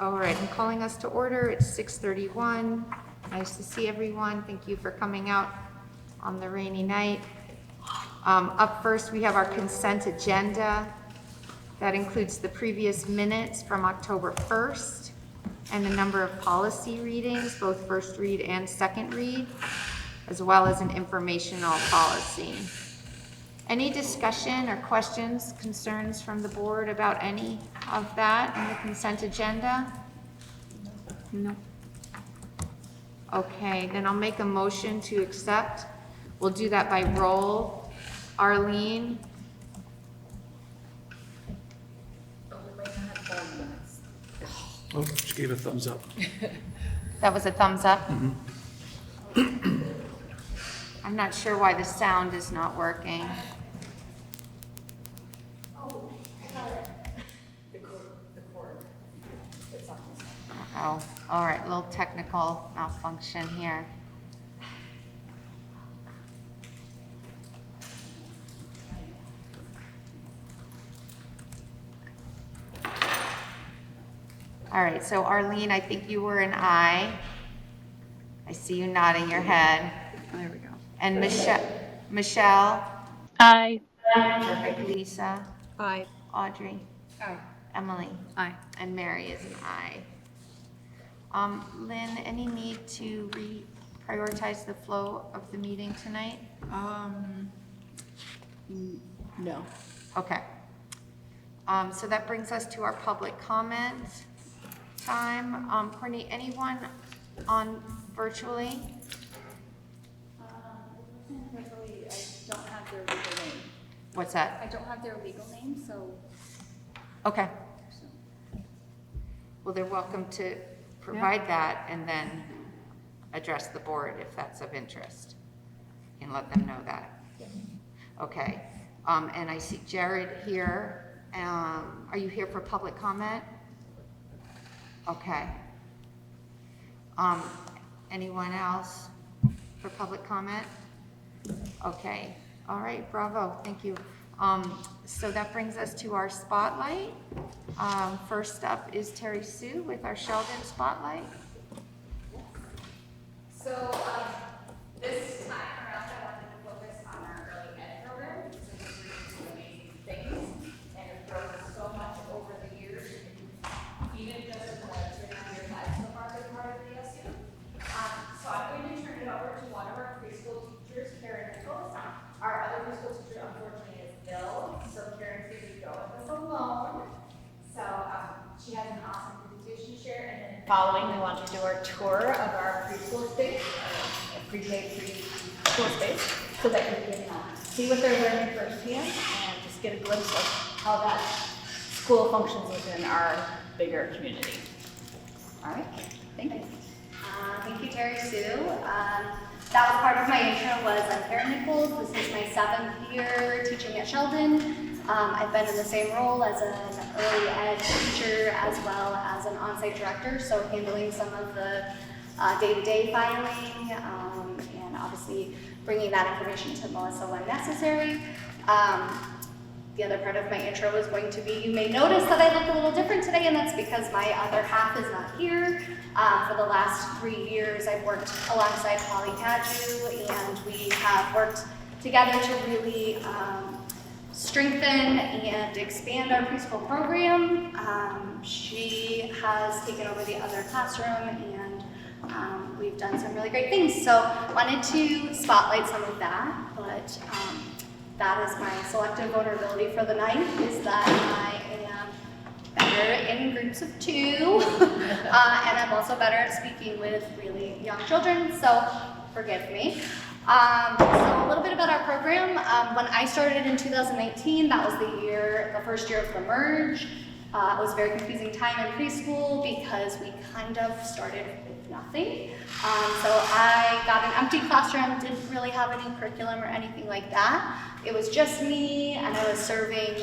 All right, I'm calling us to order. It's 6:31. Nice to see everyone. Thank you for coming out on the rainy night. Up first, we have our consent agenda. That includes the previous minutes from October 1st and a number of policy readings, both first read and second read, as well as an informational policy. Any discussion or questions, concerns from the board about any of that in the consent agenda? No. Okay, then I'll make a motion to accept. We'll do that by roll. Arlene? Oh, she gave a thumbs up. That was a thumbs up? I'm not sure why the sound is not working. Oh, all right, little technical malfunction here. All right, so Arlene, I think you were an aye. I see you nodding your head. There we go. And Michelle? Aye. Perfect. Lisa? Aye. Audrey? Aye. Emily? Aye. And Mary is an aye. Lynn, any need to prioritize the flow of the meeting tonight? No. Okay. So that brings us to our public comment time. Courtney, anyone on virtually? Virtually, I don't have their legal name. What's that? I don't have their legal name, so. Okay. Well, they're welcome to provide that and then address the board if that's of interest. And let them know that. Okay. And I see Jared here. Are you here for public comment? Okay. Anyone else for public comment? Okay. All right. Bravo. Thank you. So that brings us to our spotlight. First up is Terry Sue with our Sheldon Spotlight. So this time around, I wanted to focus on our early ed program. So we're doing some amazing things, and it's grown so much over the years, even just in the 2.5 years I've so far been part of the SU. So I'm going to turn it over to one of our preschool teachers, Karen Nichols. Our other preschool teacher, unfortunately, is ill, so Karen's going to be going with us alone. So she has an awesome presentation to share, and then following, we want to do our tour of our preschool space, pre-K preschool space, so that you can see what they're learning firsthand and just get a glimpse of how that school functions within our bigger community. All right, thank you. Thank you, Terry Sue. That was part of my intro was I'm Karen Nichols. This is my 7th year teaching at Sheldon. I've been in the same role as an early ed teacher as well as an on-site director, so handling some of the day-to-day filing and obviously bringing that information to Melissa when necessary. The other part of my intro is going to be, you may notice that I look a little different today, and that's because my other half is not here. For the last 3 years, I've worked alongside P.E.G, and we have worked together to really strengthen and expand our preschool program. She has taken over the other classroom, and we've done some really great things. So wanted to spotlight some of that, but that is my selective vulnerability for the night, is that I am better in groups of 2, and I'm also better at speaking with really young children, so forgive me. So a little bit about our program. When I started in 2019, that was the first year of the merge. It was a very confusing time in preschool because we kind of started with nothing. So I got an empty classroom, didn't really have any curriculum or anything like that. It was just me, and I was serving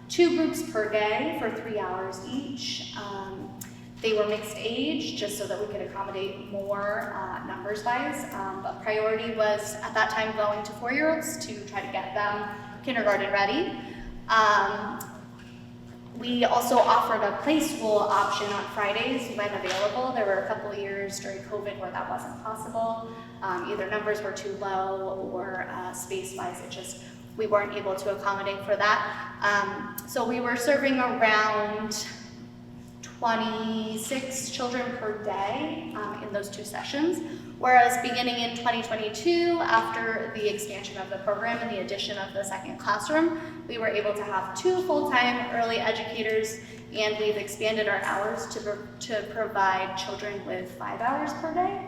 2 groups per day for 3 hours each. They were mixed age, just so that we could accommodate more numbers-wise. But priority was, at that time, going to 4-year-olds to try to get them kindergarten ready. We also offered a play school option on Fridays when available. There were a couple of years during COVID where that wasn't possible. Either numbers were too low or space-wise, we weren't able to accommodate for that. So we were serving around 26 children per day in those 2 sessions. Whereas beginning in 2022, after the expansion of the program and the addition of the second classroom, we were able to have 2 full-time early educators, and we've expanded our hours to provide children with 5 hours per day.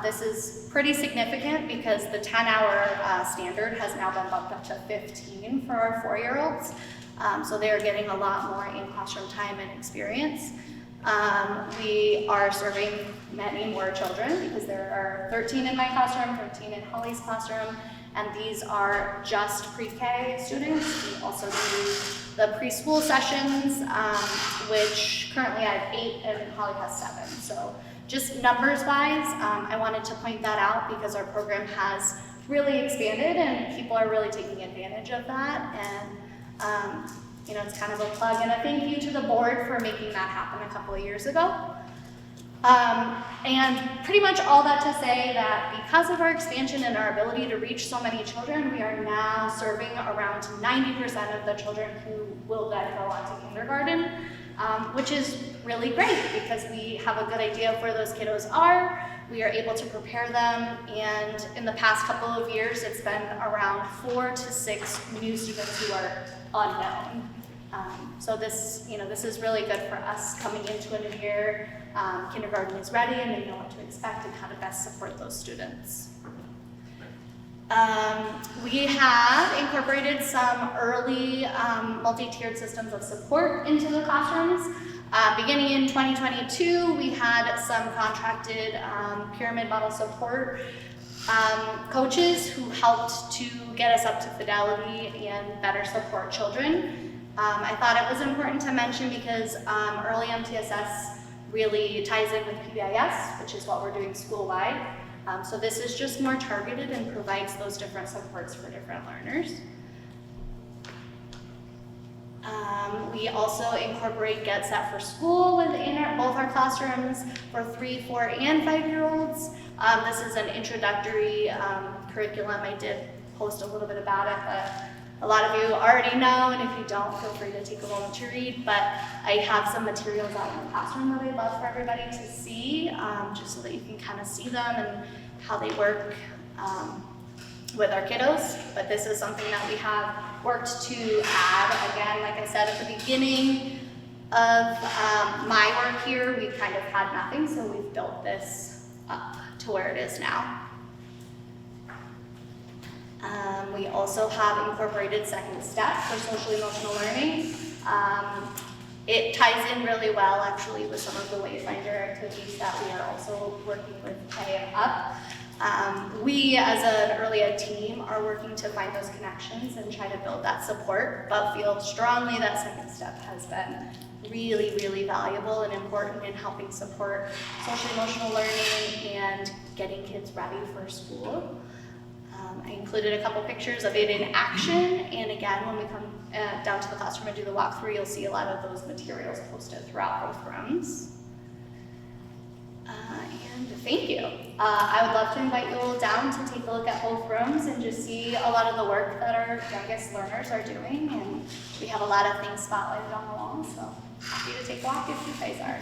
This is pretty significant because the 10-hour standard has now been bumped up to 15 for our 4-year-olds. So they're getting a lot more in-classroom time and experience. We are serving many more children because there are 13 in my classroom, 13 in Holly's classroom, and these are just pre-K students. We also do the preschool sessions, which currently I have 8 and Holly has 7. So just numbers-wise, I wanted to point that out because our program has really expanded and people are really taking advantage of that. And you know, it's kind of a plug and a thank you to the board for making that happen a couple of years ago. And pretty much all that to say that because of our expansion and our ability to reach so many children, we are now serving around 90% of the children who will then go on to kindergarten, which is really great because we have a good idea of where those kiddos are. We are able to prepare them, and in the past couple of years, it's been around 4 to 6 new students who are unknown. So this is really good for us coming into a new year. Kindergarten is ready and they know what to expect and how to best support those students. We have incorporated some early multi-tiered systems of support into the classrooms. Beginning in 2022, we had some contracted pyramid model support coaches who helped to get us up to fidelity and better support children. I thought it was important to mention because early MTSS really ties in with PBIS, which is what we're doing school-wide. So this is just more targeted and provides those different supports for different learners. We also incorporate Get Set for School within both our classrooms for 3, 4, and 5-year-olds. This is an introductory curriculum. I did post a little bit about it, but a lot of you already know, and if you don't, feel free to take a moment to read, but I have some materials out in the classroom that I'd love for everybody to see, just so that you can kind of see them and how they work with our kiddos. But this is something that we have worked to add. Again, like I said at the beginning of my work here, we kind of had nothing, so we've built this up to where it is now. We also have incorporated Second Step for social emotional learning. It ties in really well actually with some of the Wayfinder activities that we are also working with Pay Up. We as an early ed team are working to find those connections and try to build that support, but feel strongly that Second Step has been really, really valuable and important in helping support social emotional learning and getting kids ready for school. I included a couple pictures of it in action, and again, when we come down to the classroom and do the walkthrough, you'll see a lot of those materials posted throughout both rooms. And thank you. I would love to invite you all down to take a look at both rooms and just see a lot of the work that our youngest learners are doing, and we have a lot of things spotlighted on the wall, so happy to take a walk if you guys are.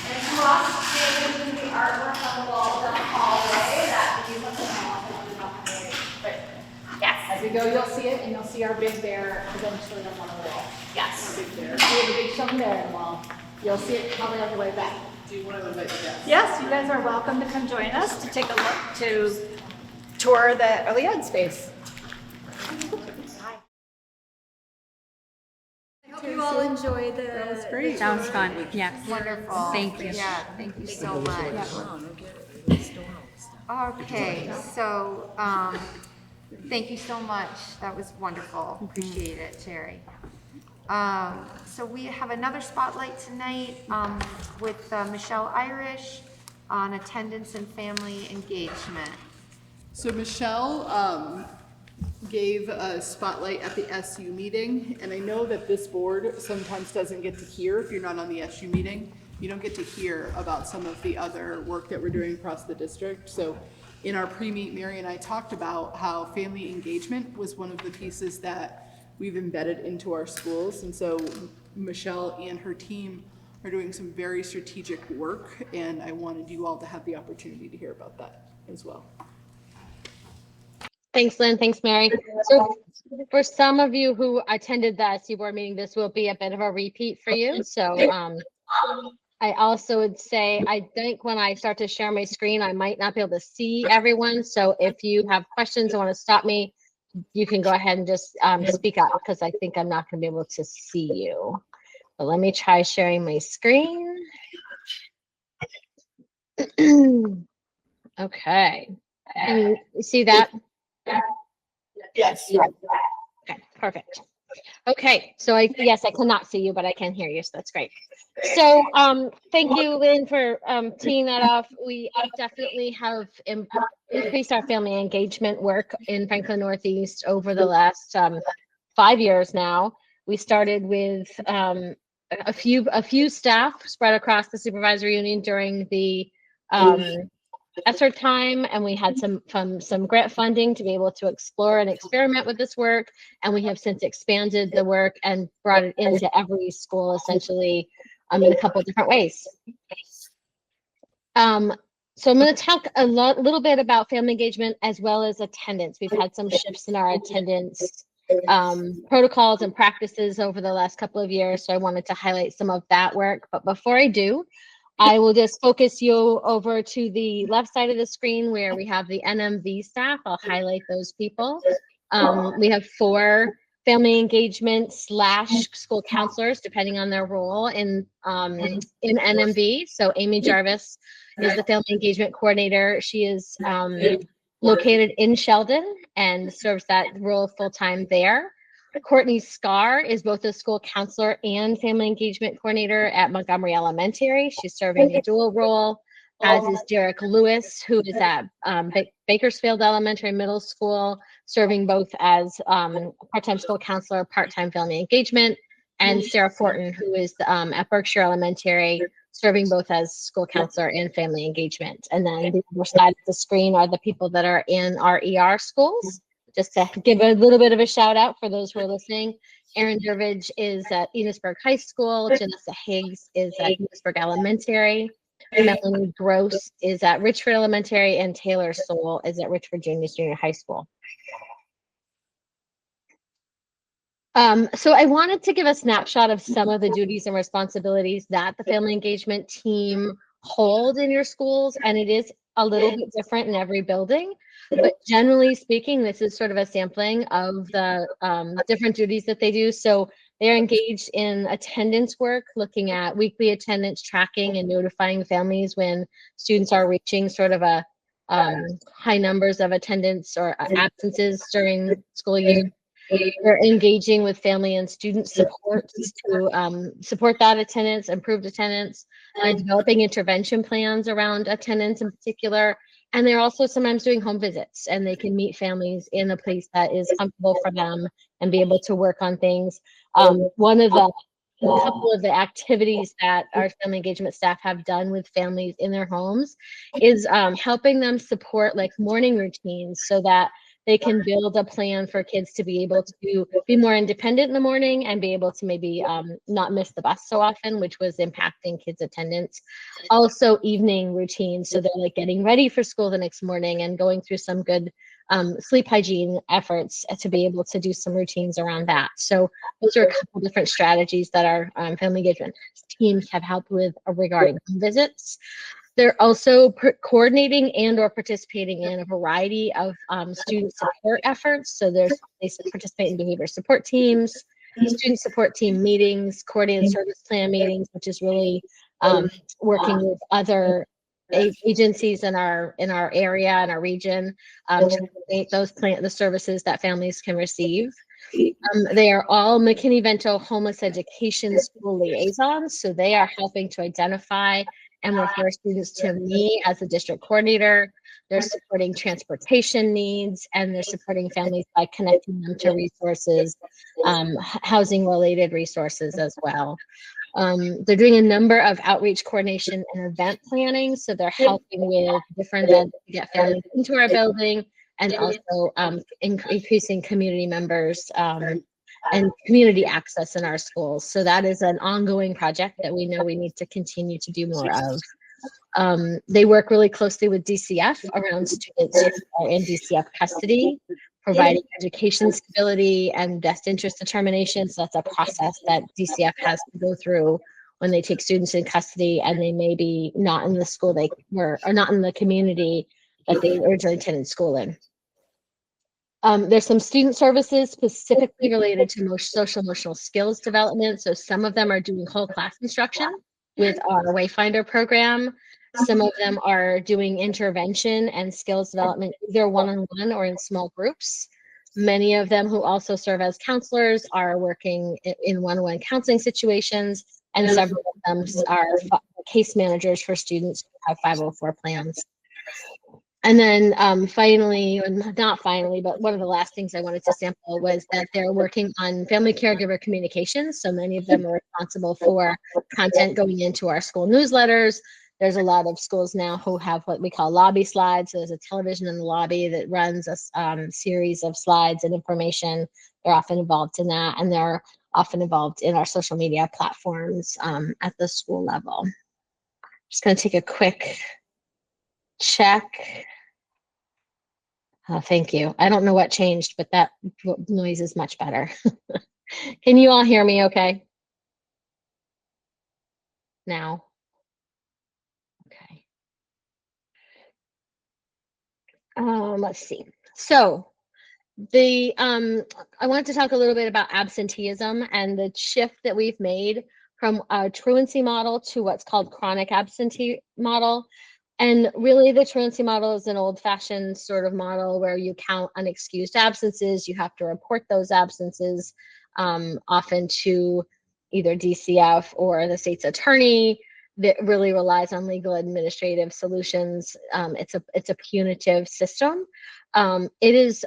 And if you want to see the artwork on the wall down the hallway, that would be something I want to do. Yes. As we go, you'll see it, and you'll see our big bear eventually on one of the walls. Yes. Our big bear. We have a big show there in the wall. You'll see it probably on the way back. Do you want to invite your guests? Yes, you guys are welcome to come join us to take a look, to tour the early ed space. I hope you all enjoy the. That was great. That was fun, yes. Wonderful. Thank you. Yeah, thank you so much. Okay, so, thank you so much. That was wonderful. Appreciate it, Terry. So we have another spotlight tonight with Michelle Irish on attendance and family engagement. So Michelle gave a spotlight at the SU meeting, and I know that this board sometimes doesn't get to hear, if you're not on the SU meeting, you don't get to hear about some of the other work that we're doing across the district. So in our pre-meet, Mary and I talked about how family engagement was one of the pieces that we've embedded into our schools. And so Michelle and her team are doing some very strategic work, and I wanted you all to have the opportunity to hear about that as well. Thanks, Lynn. Thanks, Mary. So for some of you who attended the SU board meeting, this will be a bit of a repeat for you. So I also would say, I think when I start to share my screen, I might not be able to see everyone. So if you have questions or want to stop me, you can go ahead and just speak up, because I think I'm not going to be able to see you. But let me try sharing my screen. Okay. Can you see that? Yes. Okay, perfect. Okay, so yes, I cannot see you, but I can hear you, so that's great. So thank you, Lynn, for teeing that off. We definitely have increased our family engagement work in Franklin Northeast over the last 5 years now. We started with a few staff spread across the supervisory union during the ESSER time, and we had some grant funding to be able to explore and experiment with this work, and we have since expanded the work and brought it into every school essentially in a couple of different ways. So I'm going to talk a little bit about family engagement as well as attendance. We've had some shifts in our attendance protocols and practices over the last couple of years, so I wanted to highlight some of that work. But before I do, I will just focus you over to the left side of the screen where we have the NMV staff. I'll highlight those people. We have 4 family engagement / school counselors, depending on their role in NMV. So Amy Jarvis is the family engagement coordinator. She is located in Sheldon and serves that role full-time there. Courtney Scarr is both a school counselor and family engagement coordinator at Montgomery Elementary. She's serving a dual role, as is Derek Lewis, who is at Bakersfield Elementary Middle School, serving both as part-time school counselor, part-time family engagement, and Sarah Fortin, who is at Berkshire Elementary, serving both as school counselor and family engagement. And then the other side of the screen are the people that are in our ER schools. Just to give a little bit of a shout out for those who are listening, Erin Dervidge is at Enosburg High School, Janessa Higgs is at Enosburg Elementary, Melanie Gross is at Richford Elementary, and Taylor Soul is at Richford Junior High School. So I wanted to give a snapshot of some of the duties and responsibilities that the family engagement team hold in your schools, and it is a little bit different in every building. But generally speaking, this is sort of a sampling of the different duties that they do. So they're engaged in attendance work, looking at weekly attendance tracking and notifying families when students are reaching sort of a high numbers of attendance or absences during school year. They're engaging with family and student support to support that attendance, improved attendance, developing intervention plans around attendance in particular. And they're also sometimes doing home visits, and they can meet families in a place that is comfortable for them and be able to work on things. One of the couple of the activities that our family engagement staff have done with families in their homes is helping them support like morning routines so that they can build a plan for kids to be able to be more independent in the morning and be able to maybe not miss the bus so often, which was impacting kids' attendance. Also evening routines, so they're like getting ready for school the next morning and going through some good sleep hygiene efforts to be able to do some routines around that. So those are a couple different strategies that our family engagement teams have helped with regarding home visits. They're also coordinating and or participating in a variety of student support efforts. So they participate in behavior support teams, student support team meetings, coordinated service plan meetings, which is really working with other agencies in our area and our region to coordinate the services that families can receive. They are all McKinney-Vento homeless education school liaisons, so they are helping to identify and refer students to me as the district coordinator. They're supporting transportation needs, and they're supporting families by connecting them to resources, housing related resources as well. They're doing a number of outreach coordination and event planning. So they're helping with different events to get families into our building, and also increasing community members and community access in our schools. So that is an ongoing project that we know we need to continue to do more of. They work really closely with DCF around students who are in DCF custody, providing education stability and best interest determination. So that's a process that DCF has to go through when they take students in custody and they may be not in the school they were, or not in the community that they originally attended school in. There's some student services specifically related to social emotional skills development. So some of them are doing whole class instruction with our Wayfinder program. Some of them are doing intervention and skills development, either one-on-one or in small groups. Many of them who also serve as counselors are working in one-on-one counseling situations, and several of them are case managers for students who have 504 plans. And then finally, not finally, but one of the last things I wanted to sample was that they're working on family caregiver communications. So many of them are responsible for content going into our school newsletters. There's a lot of schools now who have what we call lobby slides. So there's a television in the lobby that runs a series of slides and information. They're often involved in that, and they're often involved in our social media platforms at the school level. Just going to take a quick check. Thank you. I don't know what changed, but that noise is much better. Can you all hear me okay? Now? Okay. Let's see. So I want to talk a little bit about absenteeism and the shift that we've made from a truancy model to what's called chronic absentee model. And really the truancy model is an old-fashioned sort of model where you count unexcused absences, you have to report those absences often to either DCF or the state's attorney. That really relies on legal administrative solutions. It's a punitive system. It is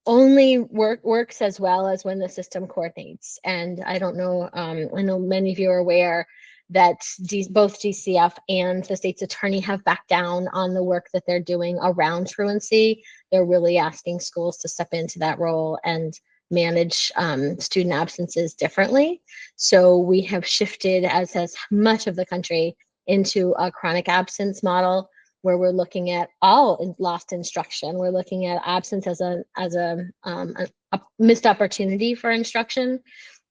only works as well as when the system coordinates. And I don't know, I know many of you are aware that both DCF and the state's attorney have backed down on the work that they're doing around truancy. They're really asking schools to step into that role and manage student absences differently. So we have shifted, as has much of the country, into a chronic absence model where we're looking at all lost instruction. We're looking at absence as a missed opportunity for instruction,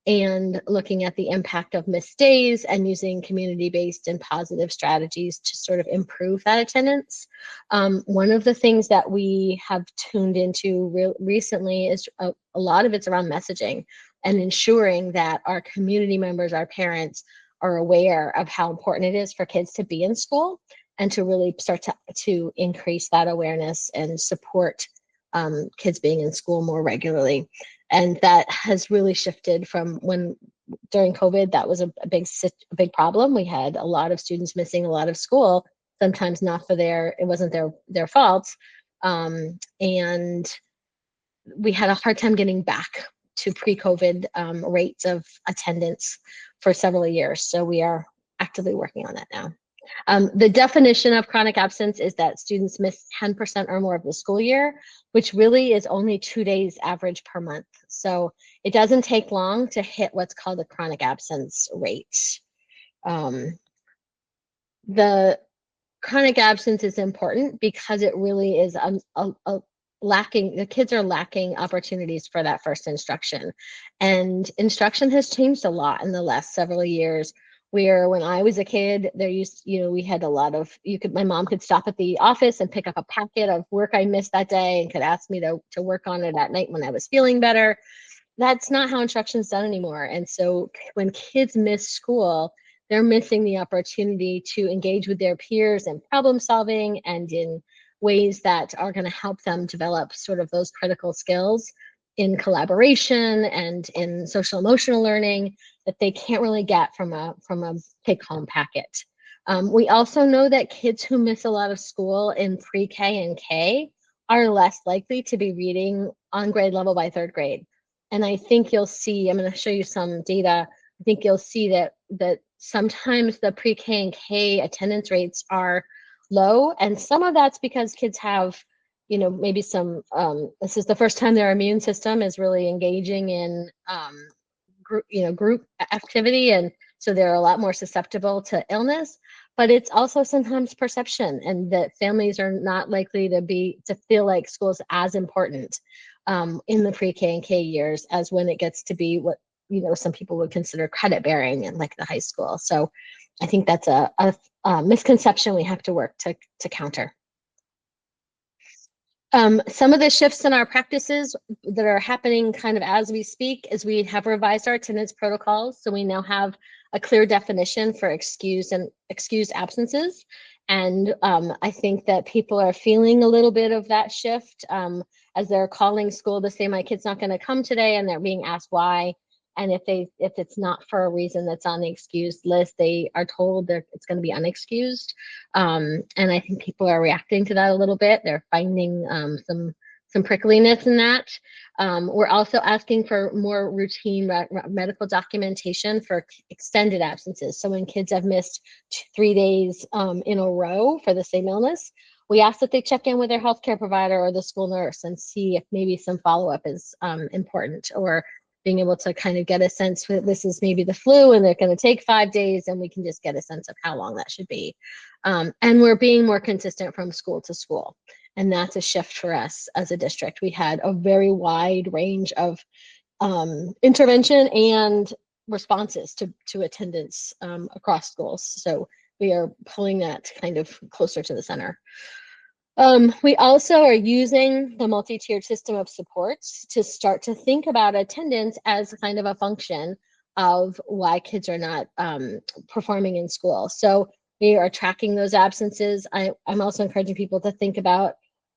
and looking at the impact of missed days and using community-based and positive strategies to sort of improve that attendance. One of the things that we have tuned into recently is a lot of it's around messaging and ensuring that our community members, our parents, are aware of how important it is for kids to be in school, and to really start to increase that awareness and support kids being in school more regularly. And that has really shifted from when during COVID, that was a big problem. We had a lot of students missing a lot of school, sometimes not for it wasn't their fault. And we had a hard time getting back to pre-COVID rates of attendance for several years. So we are actively working on that now. The definition of chronic absence is that students miss 10% or more of the school year, which really is only 2 days average per month. So it doesn't take long to hit what's called a chronic absence rate. The chronic absence is important because it really is the kids are lacking opportunities for that first instruction. And instruction has changed a lot in the last several years. Where when I was a kid, we had a lot of, my mom could stop at the office and pick up a packet of work I missed that day and could ask me to work on it at night when I was feeling better. That's not how instruction's done anymore. And so when kids miss school, they're missing the opportunity to engage with their peers in problem solving and in ways that are going to help them develop sort of those critical skills in collaboration and in social emotional learning that they can't really get from a take-home packet. We also know that kids who miss a lot of school in pre-K and K are less likely to be reading on grade level by third grade. And I think you'll see, I'm going to show you some data. I think you'll see that sometimes the pre-K and K attendance rates are low, and some of that's because kids have, maybe some, this is the first time their immune system is really engaging in group activity, and so they're a lot more susceptible to illness. But it's also sometimes perception, and that families are not likely to feel like school's as important in the pre-K and K years as when it gets to be what some people would consider credit bearing in like the high school. So I think that's a misconception we have to work to counter. Some of the shifts in our practices that are happening kind of as we speak is we have revised our attendance protocols. So we now have a clear definition for excused absences. And I think that people are feeling a little bit of that shift as they're calling school to say, my kid's not going to come today, and they're being asked why. And if it's not for a reason that's on the excused list, they are told that it's going to be unexcused. And I think people are reacting to that a little bit. They're finding some prickliness in that. We're also asking for more routine medical documentation for extended absences. So when kids have missed 3 days in a row for the same illness, we ask that they check in with their healthcare provider or the school nurse and see if maybe some follow-up is important, or being able to kind of get a sense that this is maybe the flu and they're going to take 5 days, and we can just get a sense of how long that should be. And we're being more consistent from school to school. And that's a shift for us as a district. We had a very wide range of intervention and responses to attendance across schools. So we are pulling that kind of closer to the center. We also are using the multi-tiered system of supports to start to think about attendance as kind of a function of why kids are not performing in school. So we are tracking those absences. I'm also encouraging people to think about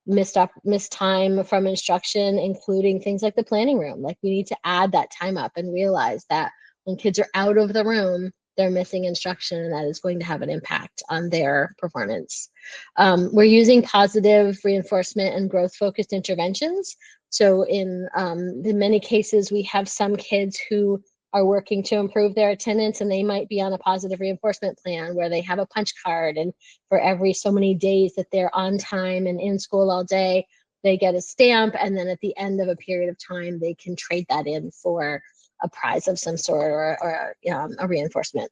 missed time from instruction, including things like the planning room. Like, we need to add that time up and realize that when kids are out of the room, they're missing instruction, and that is going to have an impact on their performance. We're using positive reinforcement and growth-focused interventions. So in many cases, we have some kids who are working to improve their attendance, and they might be on a positive reinforcement plan where they have a punch card, and for every so many days that they're on time and in school all day, they get a stamp, and then at the end of a period of time, they can trade that in for a prize of some sort, or a reinforcement.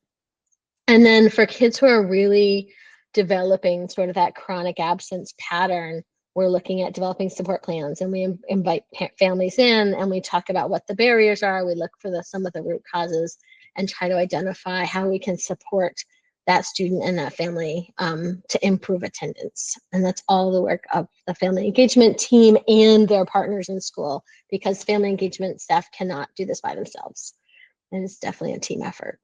And then for kids who are really developing sort of that chronic absence pattern, we're looking at developing support plans, and we invite families in, and we talk about what the barriers are. We look for some of the root causes and try to identify how we can support that student and that family to improve attendance. And that's all the work of the family engagement team and their partners in school, because family engagement staff cannot do this by themselves. And it's definitely a team effort.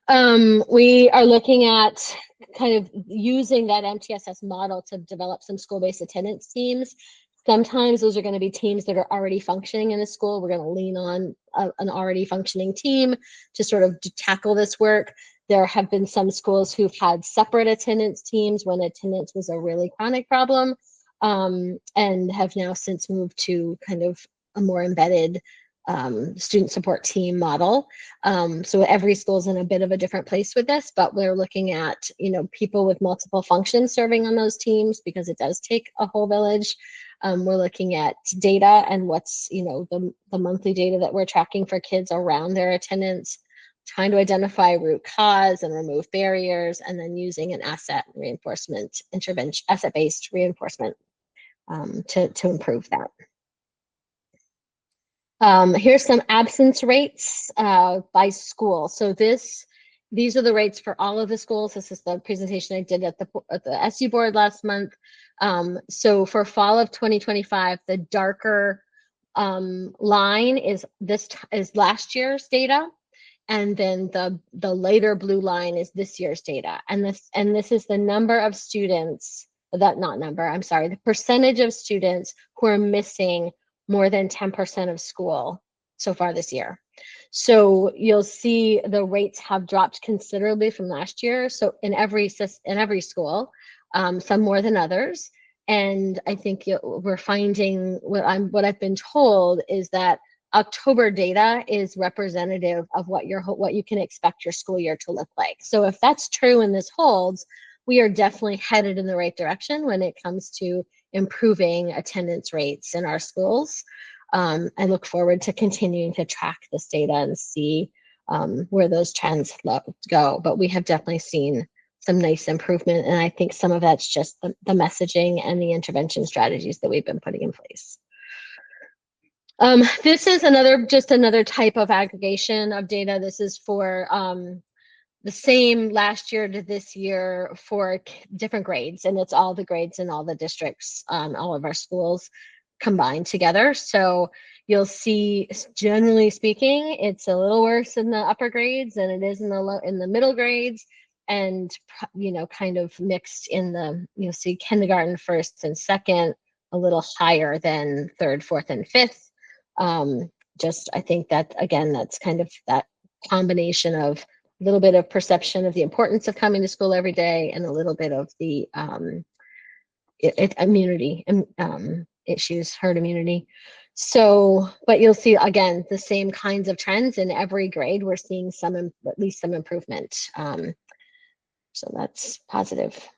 We are looking at kind of using that MTSS model to develop some school-based attendance teams. Sometimes those are going to be teams that are already functioning in a school. We're going to lean on an already functioning team to sort of tackle this work. There have been some schools who've had separate attendance teams when attendance was a really chronic problem, and have now since moved to kind of a more embedded student support team model. So every school is in a bit of a different place with this, but we're looking at, people with multiple functions serving on those teams, because it does take a whole village. We're looking at data and what's, the monthly data that we're tracking for kids around their attendance, trying to identify root cause and remove barriers, and then using an asset reinforcement intervention, asset-based reinforcement to improve that. Here's some absence rates by school. So these are the rates for all of the schools. This is the presentation I did at the SU board last month. So for fall of 2025, the darker line is last year's data, and then the lighter blue line is this year's data. And this is the number of students, the percentage of students who are missing more than 10% of school so far this year. So you'll see the rates have dropped considerably from last year. So in every school, some more than others. And I think we're finding what I've been told is that October data is representative of what you can expect your school year to look like. So if that's true and this holds, we are definitely headed in the right direction when it comes to improving attendance rates in our schools. I look forward to continuing to track this data and see where those trends go. But we have definitely seen some nice improvement. And I think some of that's just the messaging and the intervention strategies that we've been putting in place. This is just another type of aggregation of data. This is for the same last year to this year for different grades, and it's all the grades in all the districts, all of our schools combined together. So you'll see, generally speaking, it's a little worse in the upper grades than it is in the middle grades, and kind of mixed in you'll see kindergarten first and second a little higher than third, fourth, and fifth. I think that, again, that's kind of that combination of a little bit of perception of the importance of coming to school every day and a little bit of the immunity issues, herd immunity. So, but you'll see, again, the same kinds of trends in every grade. We're seeing at least some improvement. So that's positive.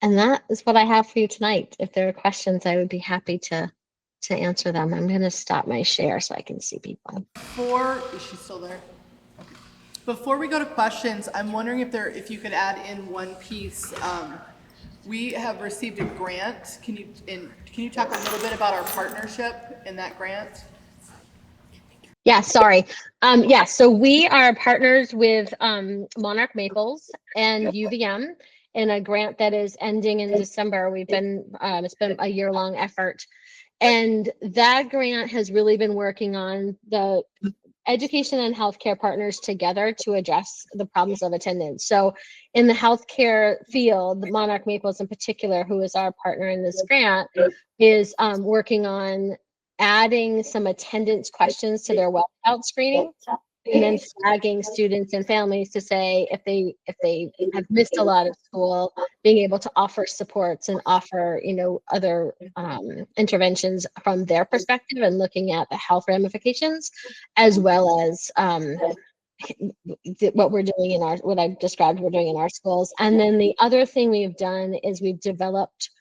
And that is what I have for you tonight. If there are questions, I would be happy to answer them. I'm going to stop my share so I can see people. Is she still there? Okay. Before we go to questions, I'm wondering if you could add in one piece. We have received a grant. Can you talk a little bit about our partnership in that grant? Yeah, sorry. So we are partners with Monarch Maples and UVM in a grant that is ending in December. It's been a year-long effort. And that grant has really been working on the education and healthcare partners together to address the problems of attendance. So in the healthcare field, Monarch Maples in particular, who is our partner in this grant, is working on adding some attendance questions to their well-out screening, and then flagging students and families to say if they have missed a lot of school, being able to offer supports and offer other interventions from their perspective, and looking at the health ramifications, as well as what we're doing what I described we're doing in our schools. And then the other thing we've done is we've developed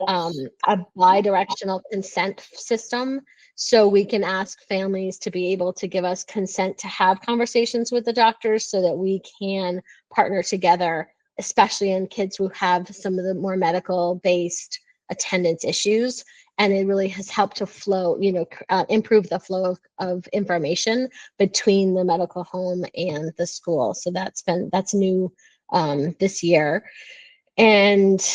a bi-directional consent system, so we can ask families to be able to give us consent to have conversations with the doctors so that we can partner together, especially in kids who have some of the more medical based attendance issues. And it really has helped to improve the flow of information between the medical home and the school. So that's new this year. And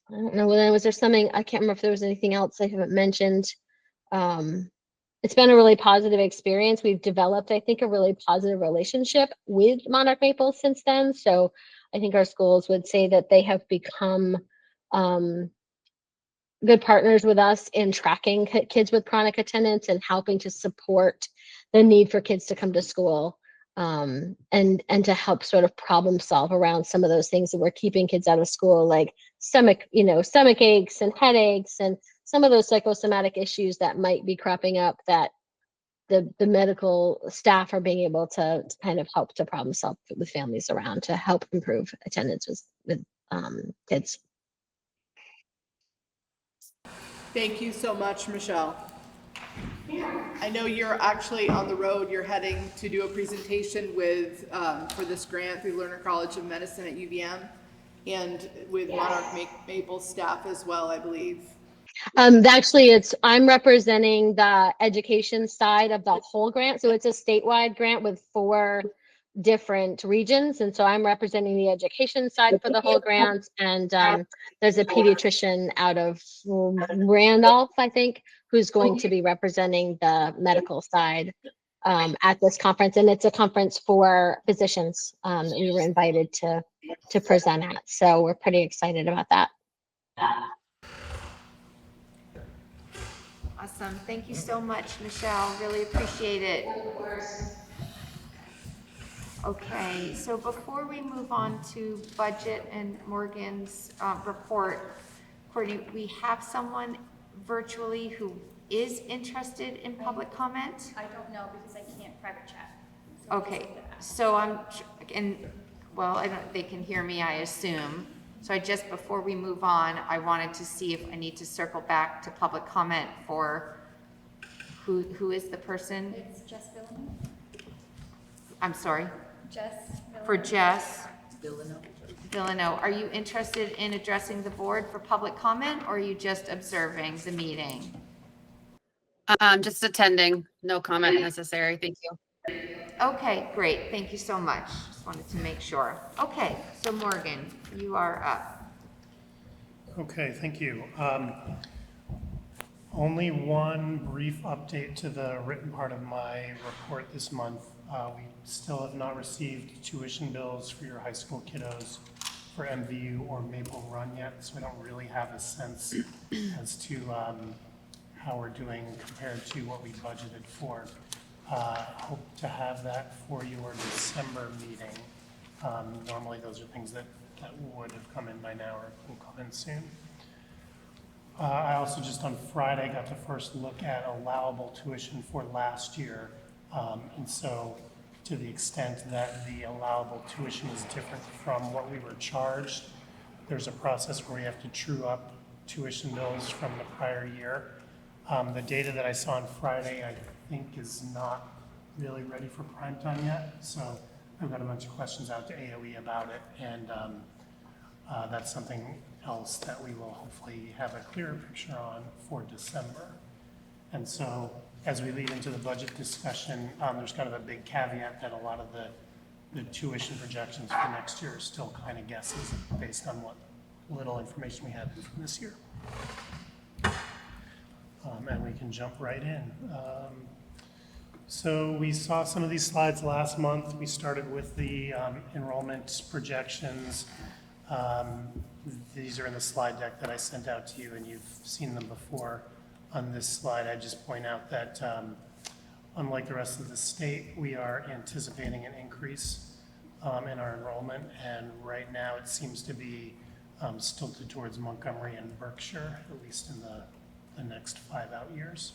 I don't know, was there something, I can't remember if there was anything else I haven't mentioned. It's been a really positive experience. We've developed, I think, a really positive relationship with Monarch Maples since then. So I think our schools would say that they have become good partners with us in tracking kids with chronic attendance and helping to support the need for kids to come to school. And to help sort of problem solve around some of those things that were keeping kids out of school, like stomach aches and headaches and some of those psychosomatic issues that might be cropping up, that the medical staff are being able to kind of help to problem solve with families around to help improve attendance with kids. Thank you so much, Michelle. I know you're actually on the road. You're heading to do a presentation for this grant through Lerner College of Medicine at UVM, and with Monarch Maples staff as well, I believe. Actually, I'm representing the education side of the whole grant. So it's a statewide grant with 4 different regions. And so I'm representing the education side for the whole grant. And there's a pediatrician out of Randolph, I think, who's going to be representing the medical side at this conference. And it's a conference for physicians that we were invited to present at. So we're pretty excited about that. Awesome. Thank you so much, Michelle. Really appreciate it. Okay, so before we move on to budget and Morgan's report, Courtney, we have someone virtually who is interested in public comment. I don't know because I can't private chat. Okay, so well, I don't, they can hear me, I assume. So before we move on, I wanted to see if I need to circle back to public comment for who is the person? It's Jess Villano. I'm sorry, Jess for Villano. Jess Villano. Are you interested in addressing the board for public comment, or are you just observing the meeting? Just attending, no comment necessary, thank you. Okay, great, thank you so much. Just wanted to make sure. Okay, so Morgan, you are up. Okay, thank you. Only one brief update to the written part of my report this month. We still have not received tuition bills for your high school kiddos for MVU or Maple Run yet, so I don't really have a sense as to how we're doing compared to what we budgeted for. Hope to have that for your December meeting. Normally those are things that would have come in by now or will come in soon. I also just on Friday got to first look at allowable tuition for last year. And so to the extent that the allowable tuition is different from what we were charged, there's a process where we have to true up tuition bills from the prior year. The data that I saw on Friday, I think is not really ready for prime time yet. So I've got a bunch of questions out to AOE about it. And that's something else that we will hopefully have a clearer picture on for December. And so as we lead into the budget discussion, there's kind of a big caveat that a lot of the tuition projections for next year are still kind of guesses based on what little information we had from this year. And we can jump right in. So we saw some of these slides last month. We started with the enrollment projections. These are in the slide deck that I sent out to you, and you've seen them before. On this slide, I just point out that unlike the rest of the state, we are anticipating an increase in our enrollment, and right now it seems to be stilted towards Montgomery and Berkshire, at least in the next 5 out years.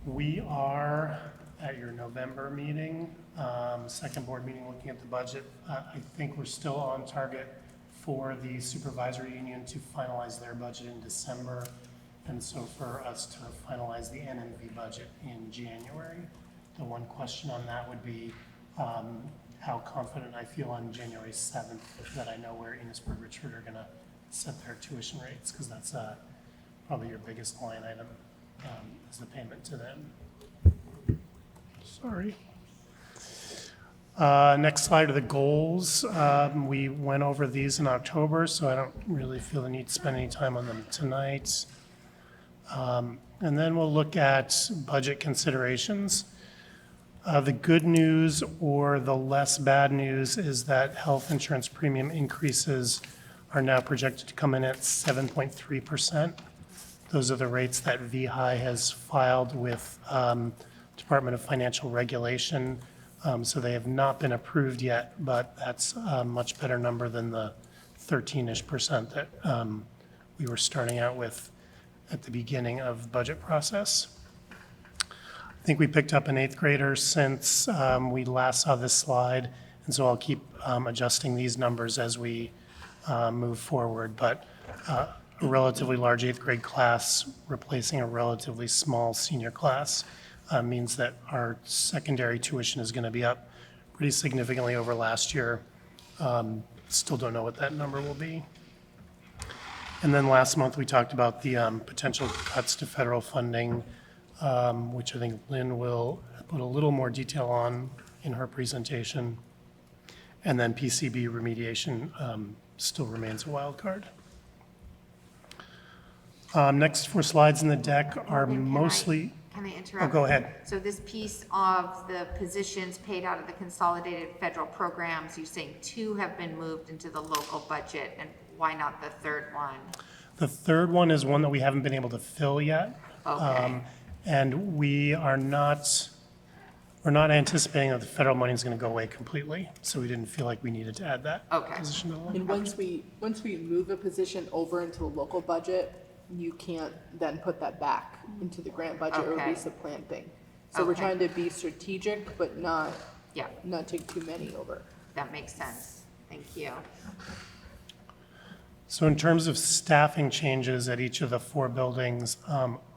We are at your November meeting, second board meeting looking at the budget. I think we're still on target for the supervisory union to finalize their budget in December, and so for us to finalize the NMV budget in January. The one question on that would be how confident I feel on January 7th that I know where Enosburg Richford are gonna set their tuition rates, because that's probably your biggest line item is the payment to them. Sorry. Next slide are the goals. We went over these in October, so I don't really feel the need to spend any time on them tonight. And then we'll look at budget considerations. The good news or the less bad news is that health insurance premium increases are now projected to come in at 7.3%. Those are the rates that VHI has filed with Department of Financial Regulation. So they have not been approved yet, but that's a much better number than the 13-ish% that we were starting out with at the beginning of the budget process. I think we picked up an 8th grader since we last saw this slide, and so I'll keep adjusting these numbers as we move forward. But a relatively large 8th grade class replacing a relatively small senior class means that our secondary tuition is going to be up pretty significantly over last year. Still don't know what that number will be. And then last month we talked about the potential cuts to federal funding, which I think Lynn will put a little more detail on in her presentation. And then PCB remediation still remains a wild card. Next 4 slides in the deck are mostly. Can I interrupt? Oh, go ahead. So this piece of the positions paid out of the consolidated federal programs, you're saying 2 have been moved into the local budget, and why not the 3rd one? The third one is one that we haven't been able to fill yet. Okay. And we're not anticipating that the federal money is going to go away completely. So we didn't feel like we needed to add that Okay. position to the line. And once we move a position over into the local budget, you can't then put that back into the grant budget, or it would Okay. be supplanting. So we're Okay. trying to be strategic, but not Yeah, take too many over. that makes sense. Thank you. So in terms of staffing changes at each of the 4 buildings,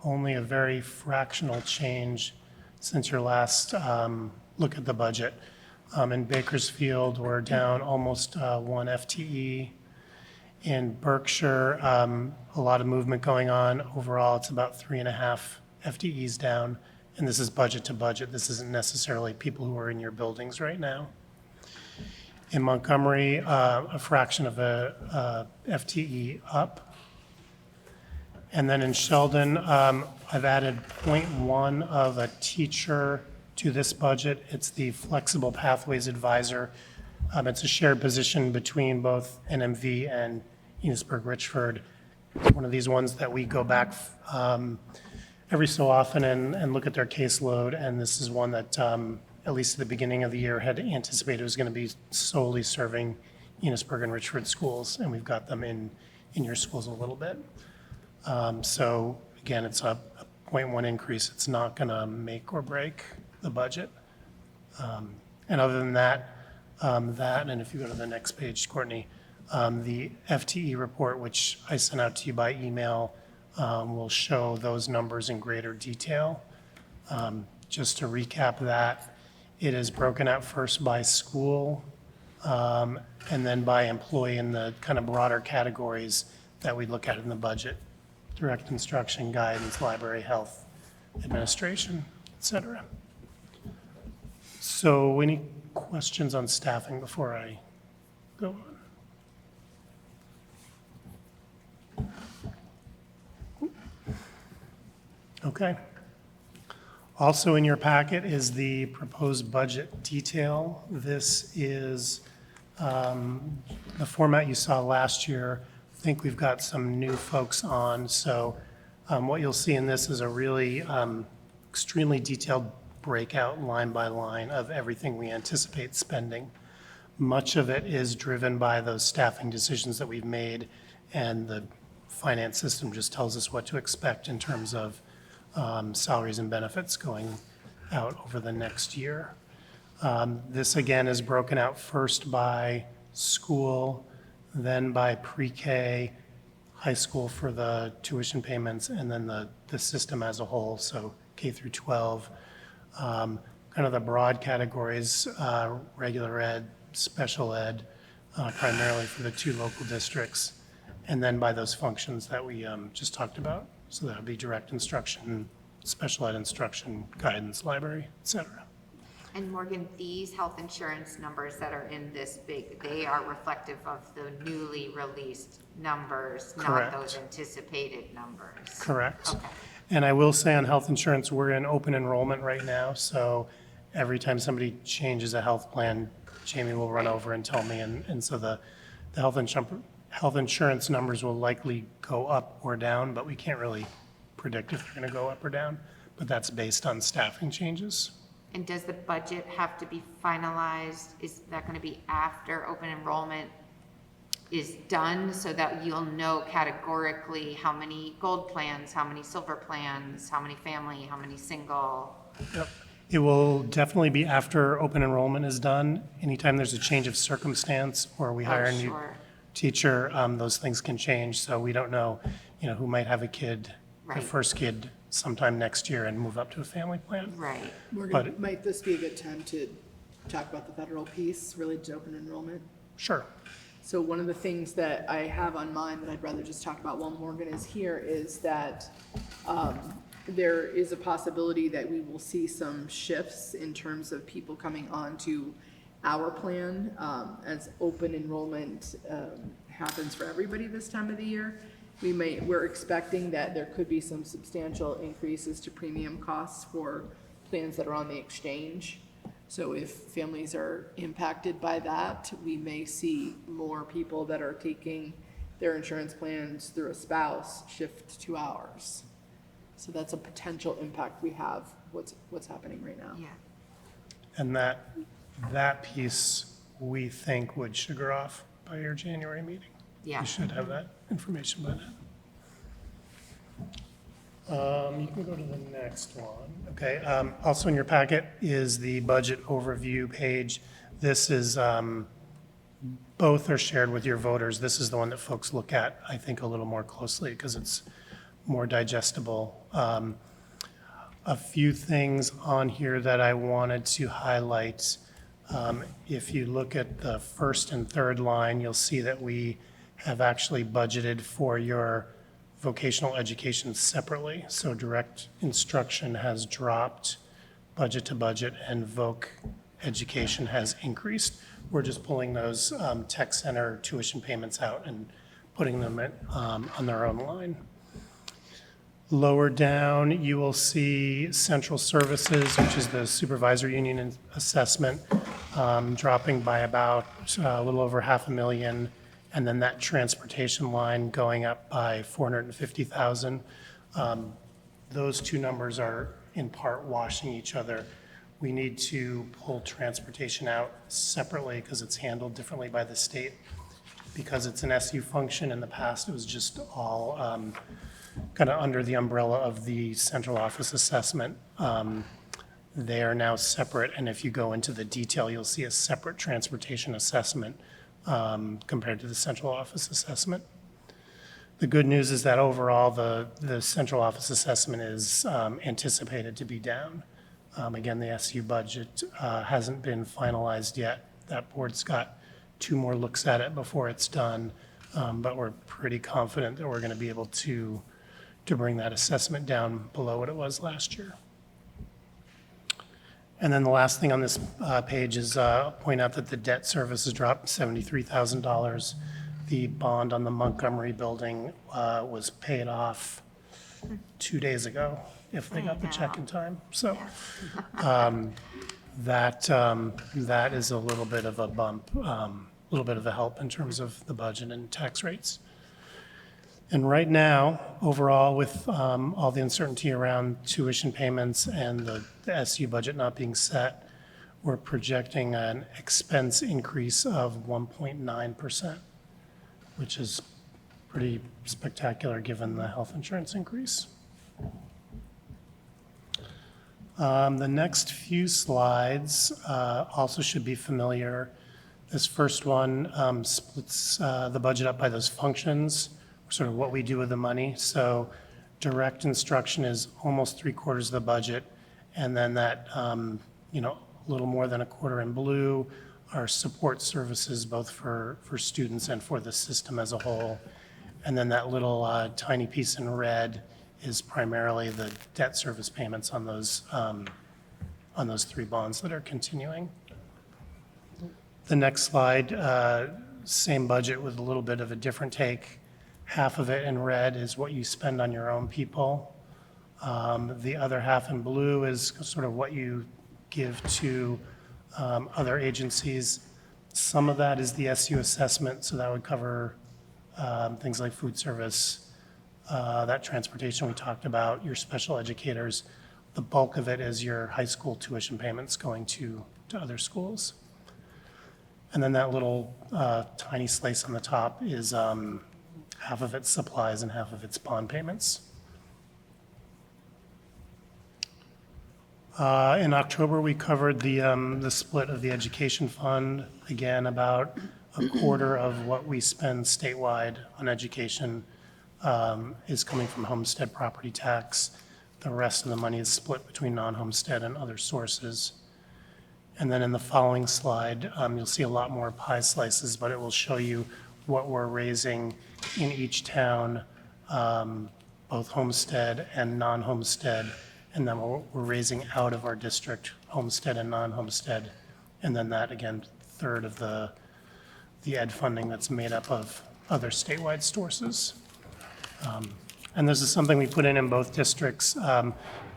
only a very fractional change since your last look at the budget. In Bakersfield, we're down almost 1 FTE. In Berkshire, a lot of movement going on. Overall, it's about 3.5 FTEs down. And this is budget to budget. This isn't necessarily people who are in your buildings right now. In Montgomery, a fraction of a FTE up. And then in Sheldon, I've added 0.1 of a teacher to this budget. It's the Flexible Pathways Advisor. It's a shared position between both NMV and Enosburg Richford. One of these ones that we go back every so often and look at their caseload. And this is one that, at least at the beginning of the year, had anticipated was going to be solely serving Enosburg and Richford schools, and we've got them in your schools a little bit. So again, it's a 0.1 increase. It's not going to make or break the budget. And other than that, and if you go to the next page, Courtney, the FTE report, which I sent out to you by email, will show those numbers in greater detail. Just to recap that, it is broken out first by school, and then by employee in the kind of broader categories that we look at in the budget: direct instruction, guidance, library, health, administration, et cetera. So any questions on staffing before I go on? Okay. Also in your packet is the proposed budget detail. This is the format you saw last year. I think we've got some new folks on. So what you'll see in this is a really extremely detailed breakout line by line of everything we anticipate spending. Much of it is driven by those staffing decisions that we've made, and the finance system just tells us what to expect in terms of salaries and benefits going out over the next year. This again is broken out first by school, then by pre-K, high school for the tuition payments, and then the system as a whole, so K through 12. Kind of the broad categories, regular ed, special ed, primarily for the 2 local districts, and then by those functions that we just talked about. So that would be direct instruction, special ed instruction, guidance, library, et cetera. And Morgan, these health insurance numbers that are in this big, they are reflective of the newly released numbers, not Correct. those anticipated numbers. Correct. Okay. And I will say on health insurance, we're in open enrollment right now, so every time somebody changes a health plan, Jamie will run over and tell me, and so the health insurance numbers will likely go up or down, but we can't really predict if they're going to go up or down, but that's based on staffing changes. And does the budget have to be finalized? Is that going to be after open enrollment is done, so that you'll know categorically how many gold plans, how many silver plans, how many family, how many single? Yep. It will definitely be after open enrollment is done. Anytime there's a change of circumstance or we hire a new Sure. teacher, those things can change. So we don't know, who might have a kid, their Right. first kid sometime next year and move up to a family plan. Right. Morgan, But- might this be a good time to talk about the federal piece related to open enrollment? Sure. So one of the things that I have on mind that I'd rather just talk about while Morgan is here is that there is a possibility that we will see some shifts in terms of people coming on to our plan as open enrollment happens for everybody this time of the year. We're expecting that there could be some substantial increases to premium costs for plans that are on the exchange. So if families are impacted by that, we may see more people that are taking their insurance plans through a spouse shift to ours. So that's a potential impact we have, what's happening right now. Yeah. And that piece, we think would sugar off by your January meeting. Yeah. You should have that information by then. You can go to the next one. Okay, also in your packet is the budget overview page. This is, both are shared with your voters. This is the one that folks look at, I think, a little more closely because it's more digestible. A few things on here that I wanted to highlight. If you look at the first and third line, you'll see that we have actually budgeted for your vocational education separately. So direct instruction has dropped budget to budget and voc education has increased. We're just pulling those tech center tuition payments out and putting them on their own line. Lower down, you will see central services, which is the supervisor union assessment, dropping by about a little over $500,000. And then that transportation line going up by $450,000. Those two numbers are in part washing each other. We need to pull transportation out separately because it's handled differently by the state. Because it's an SU function, in the past, it was just all kind of under the umbrella of the central office assessment. They are now separate, and if you go into the detail, you'll see a separate transportation assessment compared to the central office assessment. The good news is that overall, the central office assessment is anticipated to be down. Again, the SU budget hasn't been finalized yet. That board's got 2 more looks at it before it's done, but we're pretty confident that we're going to be able to bring that assessment down below what it was last year. And then the last thing on this page is point out that the debt service has dropped $73,000. The bond on the Montgomery building was paid off 2 days ago, if they got the check in time. So that is a little bit of a bump, a little bit of a help in terms of the budget and tax rates. And right now, overall, with all the uncertainty around tuition payments and the SU budget not being set, we're projecting an expense increase of 1.9%, which is pretty spectacular given the health insurance increase. The next few slides also should be familiar. This first one splits the budget up by those functions, sort of what we do with the money. So direct instruction is almost 3/4 of the budget. And then that, a little more than 1/4 in blue are support services, both for students and for the system as a whole. And then that little tiny piece in red is primarily the debt service payments on those 3 bonds that are continuing. The next slide, same budget with a little bit of a different take. Half of it in red is what you spend on your own people. The other half in blue is sort of what you give to other agencies. Some of that is the SU assessment, so that would cover things like food service, that transportation we talked about, your special educators. The bulk of it is your high school tuition payments going to other schools. And then that little tiny slice on the top is half of it's supplies and half of it's bond payments. In October, we covered the split of the education fund. Again, about 1/4 of what we spend statewide on education is coming from homestead property tax. The rest of the money is split between non-homestead and other sources. And then in the following slide, you'll see a lot more pie slices, but it will show you what we're raising in each town, both homestead and non-homestead. And then we're raising out of our district, homestead and non-homestead. And then that, again, 1/3 of the ed funding that's made up of other statewide sources. And this is something we put in both districts.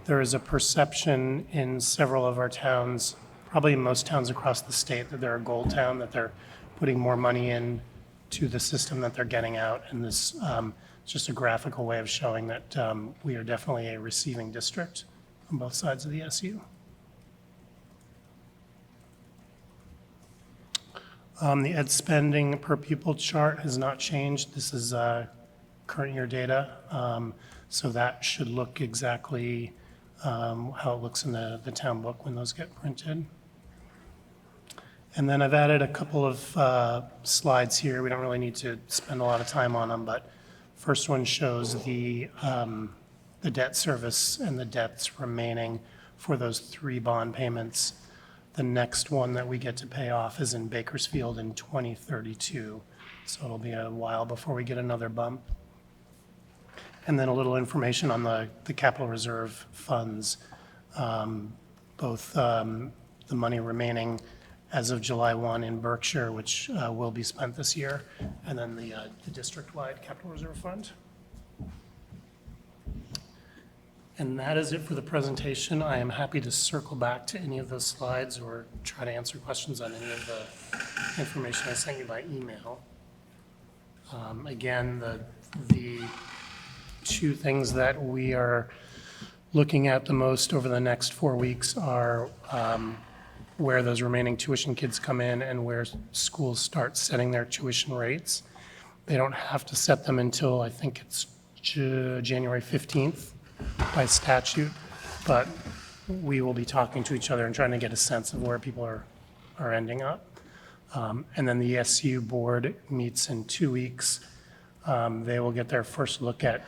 There is a perception in several of our towns, probably in most towns across the state, that they're a gold town, that they're putting more money in to the system that they're getting out. And this is just a graphical way of showing that we are definitely a receiving district on both sides of the SU. The ed spending per pupil chart has not changed. This is current year data. So that should look exactly how it looks in the town book when those get printed. And then I've added a couple of slides here. We don't really need to spend a lot of time on them, but first one shows the debt service and the debts remaining for those 3 bond payments. The next one that we get to pay off is in Bakersfield in 2032. So it'll be a while before we get another bump. And then a little information on the capital reserve funds, both the money remaining as of July 1 in Berkshire, which will be spent this year, and then the district-wide capital reserve fund. And that is it for the presentation. I am happy to circle back to any of those slides or try to answer questions on any of the information I sent you by email. Again, the 2 things that we are looking at the most over the next 4 weeks are where those remaining tuition kids come in and where schools start setting their tuition rates. They don't have to set them until, I think it's January 15th by statute, but we will be talking to each other and trying to get a sense of where people are ending up. And then the SU board meets in 2 weeks. They will get their first look at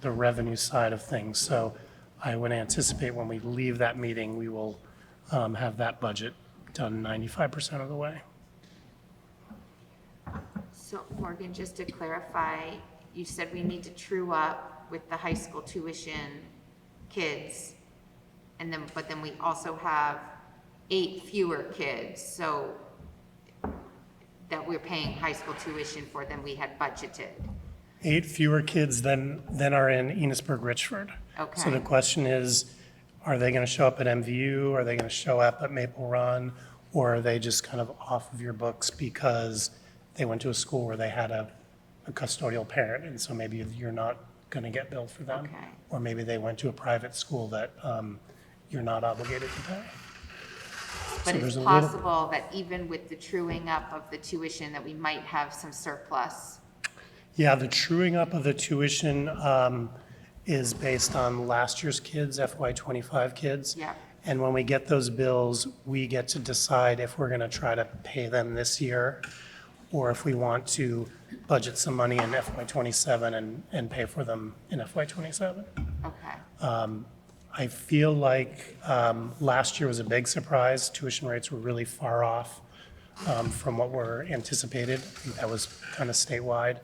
the revenue side of things. So I would anticipate when we leave that meeting, we will have that budget done 95% of the way. So Morgan, just to clarify, you said we need to true up with the high school tuition kids, and then, but then we also have 8 fewer kids, so that we're paying high school tuition for than we had budgeted. 8 fewer kids than are in Enosburg, Richford. Okay. So the question is, are they going to show up at MVU? Are they going to show up at Maple Run? Or are they just kind of off of your books because they went to a school where they had a custodial parent, and so maybe you're not going to get billed for them? Okay. Or maybe they went to a private school that you're not obligated to pay. But So it's there's a little- possible that even with the truing up of the tuition, that we might have some surplus. Yeah, the truing up of the tuition is based on last year's kids, FY25 kids. Yeah. And when we get those bills, we get to decide if we're going to try to pay them this year or if we want to budget some money in FY27 and pay for them in FY27. Okay. I feel like last year was a big surprise. Tuition rates were really far off from what were anticipated. I think that was kind of statewide.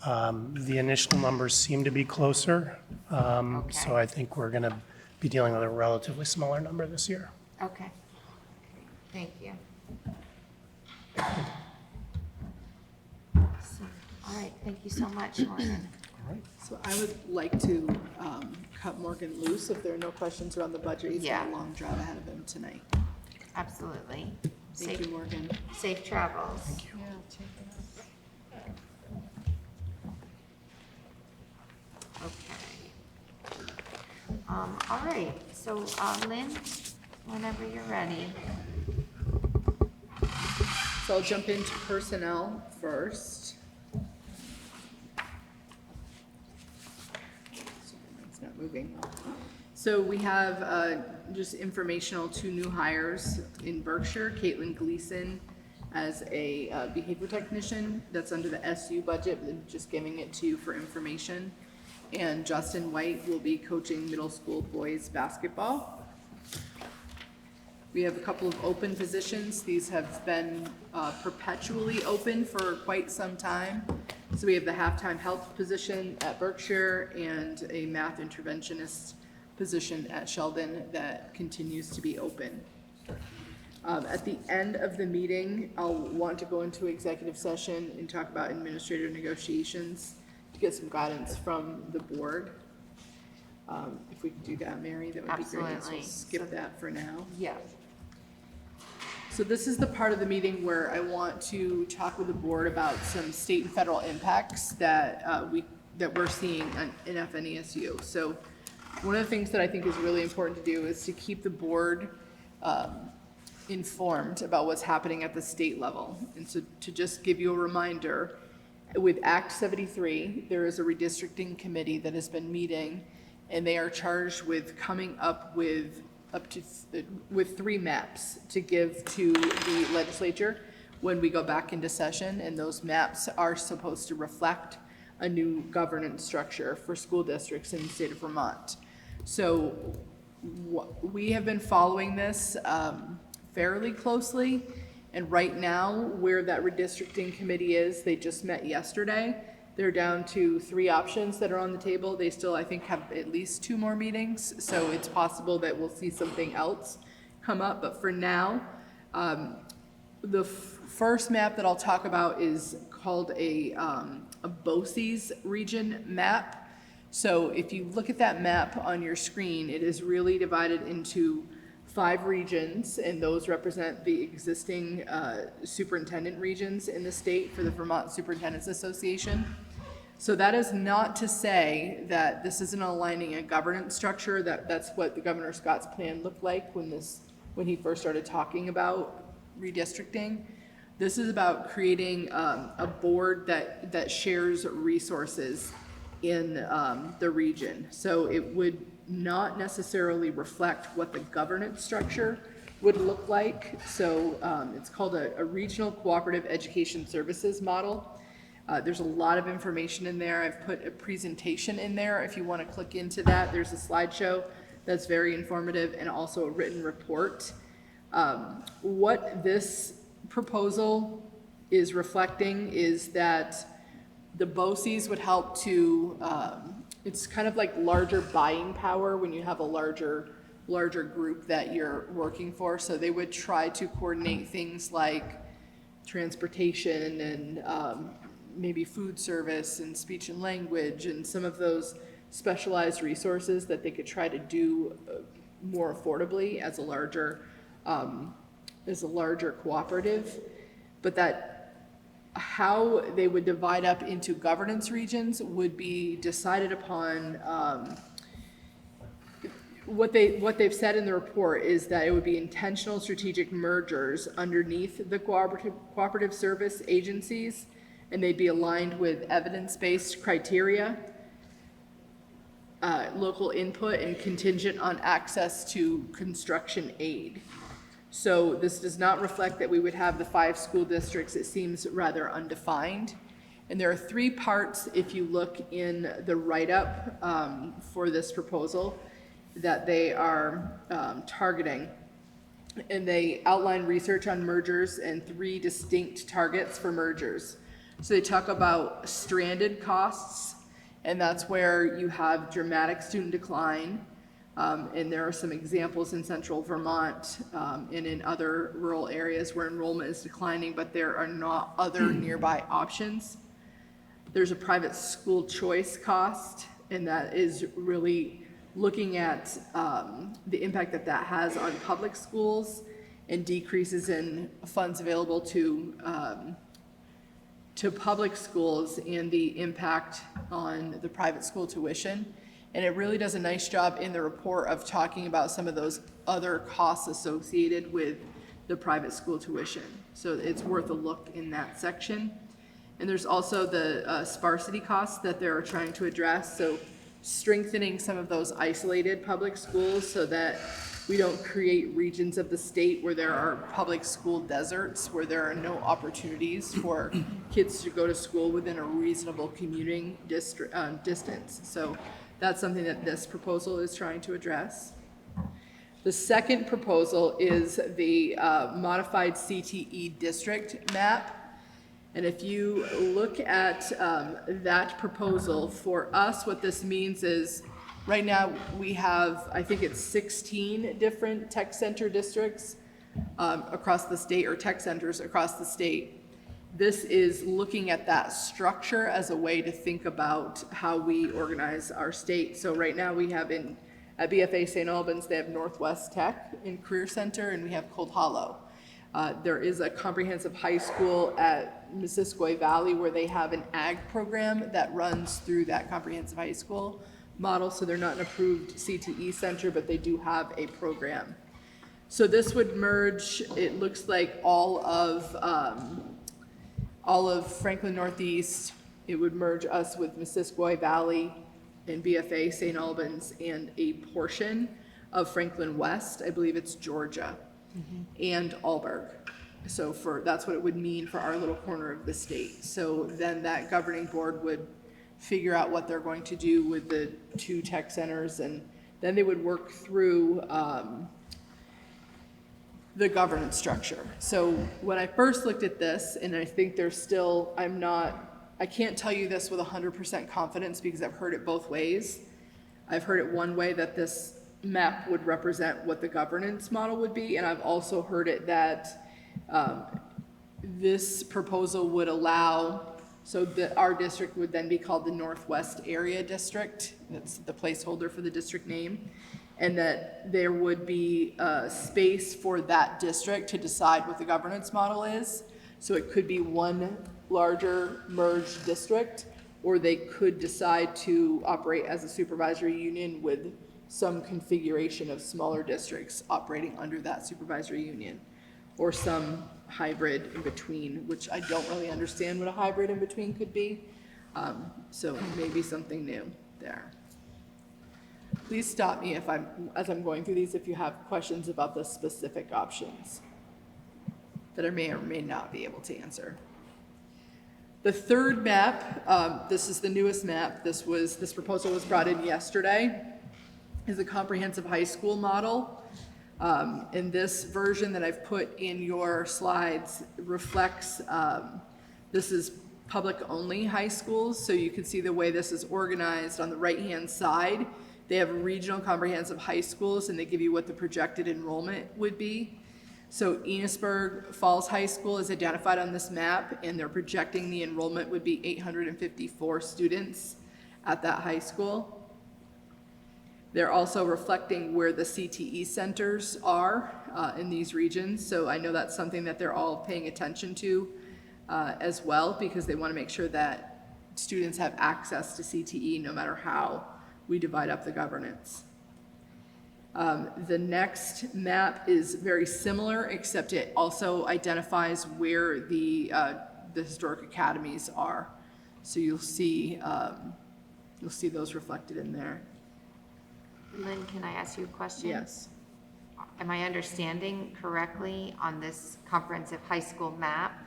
The initial numbers seem to be closer. So I think we're going to be dealing with a relatively smaller number this year. Okay. Thank you. So, all right, thank you so much, Morgan. So I would like to cut Morgan loose if there are no questions around the budget. He's got Yeah. a long drive ahead of him tonight. Absolutely. Thank you, Morgan. Safe travels. Thank you. Yeah, take it. Okay. All right, so Lynn, whenever you're ready. So I'll jump into personnel first. It's not moving. So we have just informational 2 new hires in Berkshire. Caitlin Gleason as a behavior technician. That's under the SU budget, but just giving it to you for information. And Justin White will be coaching middle school boys basketball. We have a couple of open positions. These have been perpetually open for quite some time. So we have the halftime help position at Berkshire and a math interventionist position at Sheldon that continues to be open. At the end of the meeting, I'll want to go into executive session and talk about administrative negotiations to get some guidance from the board. If we could do that, Mary, that would be great. So Absolutely. we'll skip that for now. Yeah. So this is the part of the meeting where I want to talk with the board about some state and federal impacts that we're seeing in FNESU. So one of the things that I think is really important to do is to keep the board informed about what's happening at the state level. And so to just give you a reminder, with Act 73, there is a redistricting committee that has been meeting, and they are charged with coming up with with 3 maps to give to the legislature when we go back into session, and those maps are supposed to reflect a new governance structure for school districts in the state of Vermont. So we have been following this fairly closely, and right now, where that redistricting committee is, they just met yesterday. They're down to 3 options that are on the table. They still, I think, have at least 2 more meetings, so it's possible that we'll see something else come up. But for now, the first map that I'll talk about is called a BOCES region map. So if you look at that map on your screen, it is really divided into 5 regions, and those represent the existing superintendent regions in the state for the Vermont Superintendents Association. So that is not to say that this isn't aligning a governance structure. That's what the Governor Scott's plan looked like when he first started talking about redistricting. This is about creating a board that shares resources in the region. So it would not necessarily reflect what the governance structure would look like. So it's called a regional cooperative education services model. There's a lot of information in there. I've put a presentation in there. If you want to click into that, there's a slideshow that's very informative, and also a written report. What this proposal is reflecting is that the BOCES would help to, it's kind of like larger buying power when you have a larger group that you're working for. So they would try to coordinate things like transportation and maybe food service and speech and language and some of those specialized resources that they could try to do more affordably as a larger cooperative. But that how they would divide up into governance regions would be decided upon. What they've said in the report is that it would be intentional strategic mergers underneath the cooperative service agencies, and they'd be aligned with evidence-based criteria, local input, and contingent on access to construction aid. So this does not reflect that we would have the 5 school districts. It seems rather undefined. And there are 3 parts, if you look in the write-up for this proposal, that they are targeting. And they outline research on mergers and 3 distinct targets for mergers. So they talk about stranded costs, and that's where you have dramatic student decline. And there are some examples in central Vermont and in other rural areas where enrollment is declining, but there are not other nearby options. There's a private school choice cost, and that is really looking at the impact that has on public schools and decreases in funds available to public schools and the impact on the private school tuition. And it really does a nice job in the report of talking about some of those other costs associated with the private school tuition. So it's worth a look in that section. And there's also the sparsity costs that they're trying to address. So strengthening some of those isolated public schools so that we don't create regions of the state where there are public school deserts, where there are no opportunities for kids to go to school within a reasonable commuting distance. So that's something that this proposal is trying to address. The second proposal is the modified CTE district map. And if you look at that proposal, for us, what this means is right now we have, I think it's 16 different tech center districts across the state, or tech centers across the state. This is looking at that structure as a way to think about how we organize our state. So right now we have at BFA St. Albans, they have Northwest Tech and Career Center, and we have Cold Hollow. There is a comprehensive high school at Missisquoi Valley where they have an ag program that runs through that comprehensive high school model. So they're not an approved CTE center, but they do have a program. So this would merge, it looks like all of Franklin Northeast. It would merge us with Missisquoi Valley and BFA St. Albans and a portion of Franklin West, I believe it's Georgia, and Alburg. So that's what it would mean for our little corner of the state. So then that governing board would figure out what they're going to do with the 2 tech centers, and then they would work through the governance structure. So when I first looked at this, and I think there's still, I can't tell you this with 100% confidence because I've heard it both ways. I've heard it one way that this map would represent what the governance model would be, and I've also heard it that this proposal would allow, so that our district would then be called the Northwest Area District. That's the placeholder for the district name. And that there would be space for that district to decide what the governance model is. So it could be one larger merged district, or they could decide to operate as a supervisory union with some configuration of smaller districts operating under that supervisory union, or some hybrid in between, which I don't really understand what a hybrid in between could be. So maybe something new there. Please stop me as I'm going through these, if you have questions about the specific options that I may or may not be able to answer. The third map, this is the newest map. This proposal was brought in yesterday, is a comprehensive high school model. And this version that I've put in your slides reflects, this is public only high schools. So you can see the way this is organized on the right-hand side. They have regional comprehensive high schools, and they give you what the projected enrollment would be. So Enosburg Falls High School is identified on this map, and they're projecting the enrollment would be 854 students at that high school. They're also reflecting where the CTE centers are in these regions. So I know that's something that they're all paying attention to as well, because they want to make sure that students have access to CTE no matter how we divide up the governance. The next map is very similar, except it also identifies where the historic academies are. So you'll see those reflected in there. Lynn, can I ask you a question? Yes. Am I understanding correctly on this comprehensive high school map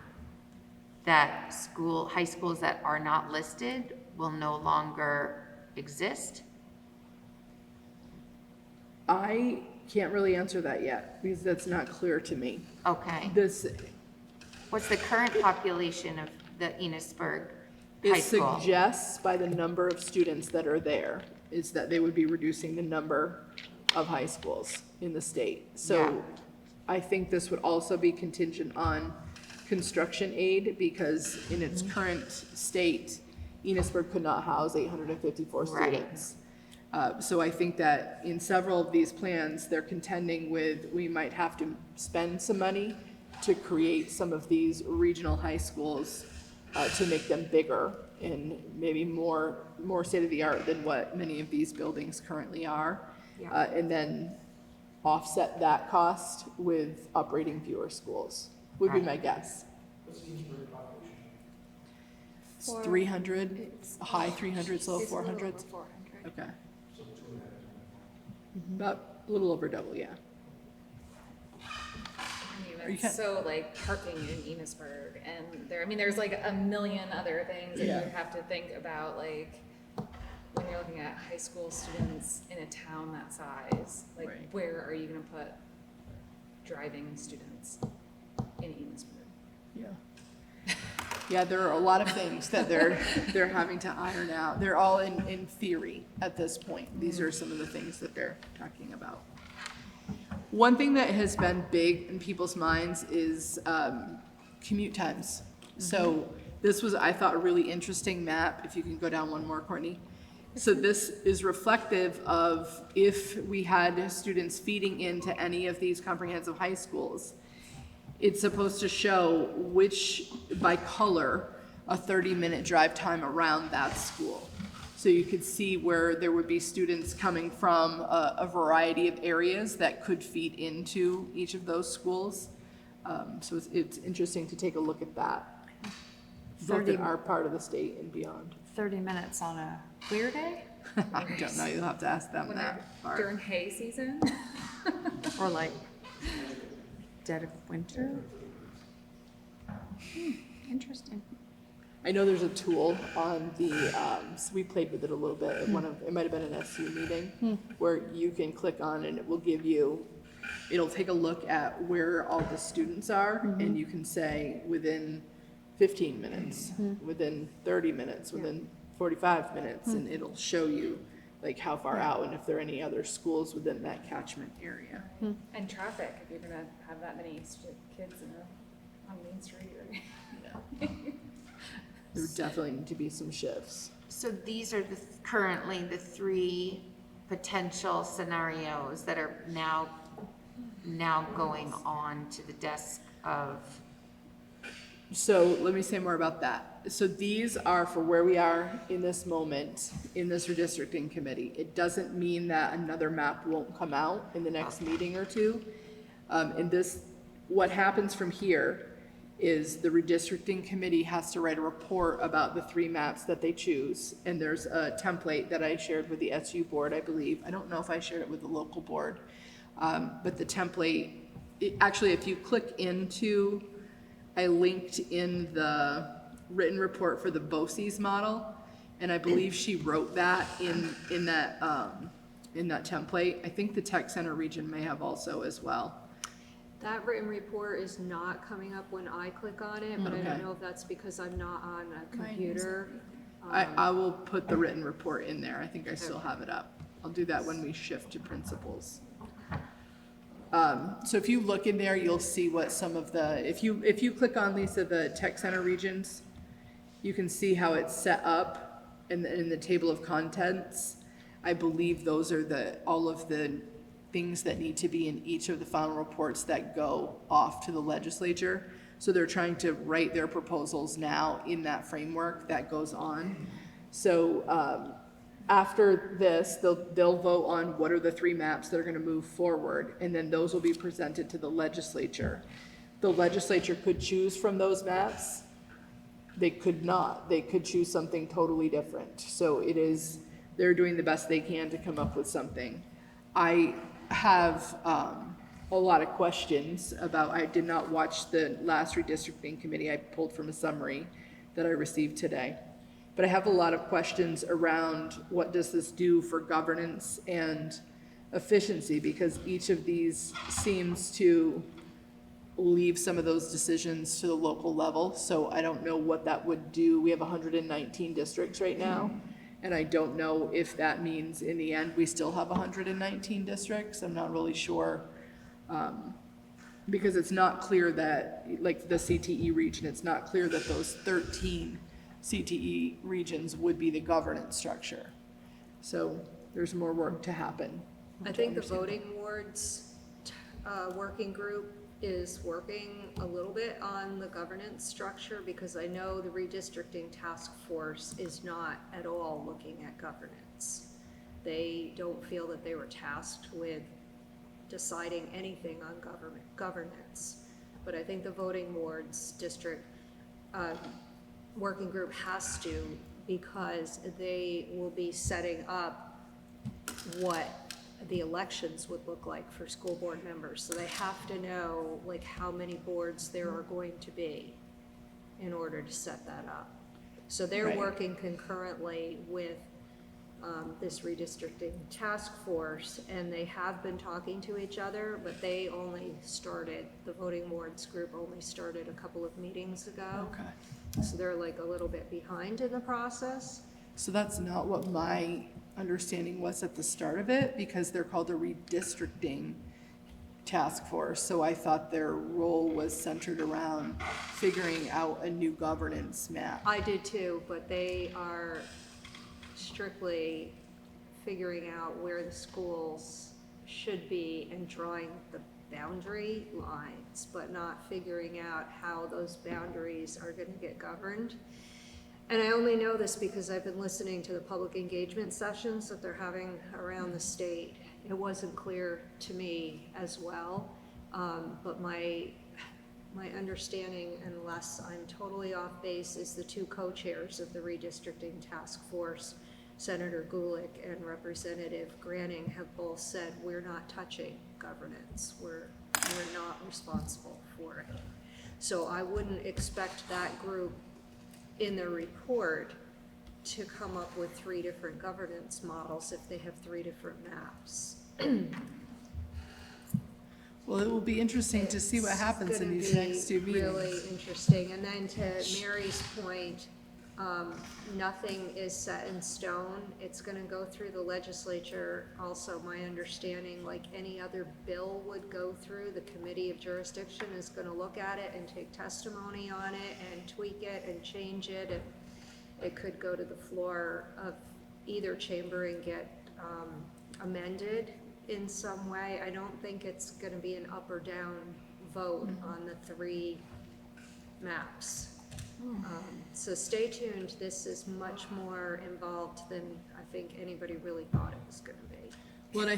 that high schools that are not listed will no longer exist? I can't really answer that yet because that's not clear to me. Okay. What's the current population of the Enosburg High It School? suggests by the number of students that are there is that they would be reducing the number of high schools in the state. So Yeah. I think this would also be contingent on construction aid, because in its current state, Enosburg could not house 854 Right. students. So I think that in several of these plans, they're contending with, we might have to spend some money to create some of these regional high schools to make them bigger and maybe more state-of-the-art than what many of these buildings currently are. Yeah. And then offset that cost with operating fewer schools, would be my guess. It's 300, high 300s, low 400s? Okay. About a little over double, yeah. I mean, it's so like parking in Enosburg, and there's like a million other things that you Yeah. would have to think about, like when you're looking at high school students in a town that size, like Right. where are you gonna put driving students in Enosburg? Yeah. Yeah, there are a lot of things that they're having to iron out. They're all in theory at this point. These are some of the things that they're talking about. One thing that has been big in people's minds is commute times. So this was, I thought, a really interesting map. If you can go down one more, Courtney. So this is reflective of if we had students feeding into any of these comprehensive high schools. it's supposed to show which, by color, a 30-minute drive time around that school. So you could see where there would be students coming from a variety of areas that could feed into each of those schools. So it's interesting to take a look at that, both in our part of the state and beyond. 30 minutes on a clear day? I don't know, you'll have to ask them When that they're part. during hay season. Or like dead of winter? Interesting. I know there's a tool on the, so we played with it a little bit at one of, it might have been an SU meeting, where you can click on and it will give you, it'll take a look at where all the students are, and you can say within 15 minutes, within 30 minutes, within 45 minutes, and it'll show you like how far out and if there are any other schools within that catchment area. And traffic, if you're gonna have that many kids on Main Street or. There would definitely need to be some shifts. So these are currently the 3 potential scenarios that are now going on to the desk of, So let me say more about that. So these are for where we are in this moment, in this redistricting committee. It doesn't mean that another map won't come out in the next meeting or two. And this, what happens from here is the redistricting committee has to write a report about the 3 maps that they choose. And there's a template that I shared with the SU board, I believe. I don't know if I shared it with the local board. But the template, actually, if you click into, I linked in the written report for the BOCES model, and I believe she wrote that in that template. I think the Tech Center region may have also as well. That written report is not coming up when I click on it, but I Okay. don't know if that's because I'm not on a computer. I will put the written report in there. I think I still have it up. I'll do that when we shift to principals. So if you look in there, you'll see what some of the, if you click on, Lisa, the Tech Center regions, you can see how it's set up in the table of contents. I believe those are all of the things that need to be in each of the final reports that go off to the legislature. So they're trying to write their proposals now in that framework that goes on. So after this, they'll vote on what are the 3 maps that are gonna move forward, and then those will be presented to the legislature. The legislature could choose from those maps. They could not. They could choose something totally different. So they're doing the best they can to come up with something. I have a lot of questions about, I did not watch the last redistricting committee. I pulled from a summary that I received today. But I have a lot of questions around what does this do for governance and efficiency, because each of these seems to leave some of those decisions to the local level. So I don't know what that would do. We have 119 districts right now. And I don't know if that means in the end, we still have 119 districts. I'm not really sure. Because it's not clear that, like the CTE region, it's not clear that those 13 CTE regions would be the governance structure. So there's more work to happen. I think the voting wards working group is working a little bit on the governance structure, because I know the redistricting task force is not at all looking at governance. They don't feel that they were tasked with deciding anything on governance. But I think the voting wards district working group has to, because they will be setting up what the elections would look like for school board members. So they have to know like how many boards there are going to be in order to set that up. So they're Right. working concurrently with this redistricting task force, and they have been talking to each other, but they only started, the voting wards group only started a couple of meetings ago. Okay. So they're like a little bit behind in the process. So that's not what my understanding was at the start of it, because they're called a redistricting task force. So I thought their role was centered around figuring out a new governance map. I did too, but they are strictly figuring out where the schools should be and drawing the boundary lines, but not figuring out how those boundaries are gonna get governed. And I only know this because I've been listening to the public engagement sessions that they're having around the state. It wasn't clear to me as well, but my understanding, unless I'm totally off base, is the two co-chairs of the redistricting task force, Senator Gulick and Representative Granning, have both said we're not touching governance. We're not responsible for it. So I wouldn't expect that group in their report to come up with 3 different governance models if they have 3 different maps. Well, it will be interesting to see what happens in these next 2 meetings. Really interesting. And then to Mary's point, nothing is set in stone. It's gonna go through the legislature. Also, my understanding, like any other bill would go through, the committee of jurisdiction is gonna look at it and take testimony on it and tweak it and change it. And it could go to the floor of either chamber and get amended in some way. I don't think it's gonna be an up or down vote on the 3 maps. So stay tuned. This is much more involved than I think anybody really thought it was gonna be. Well, and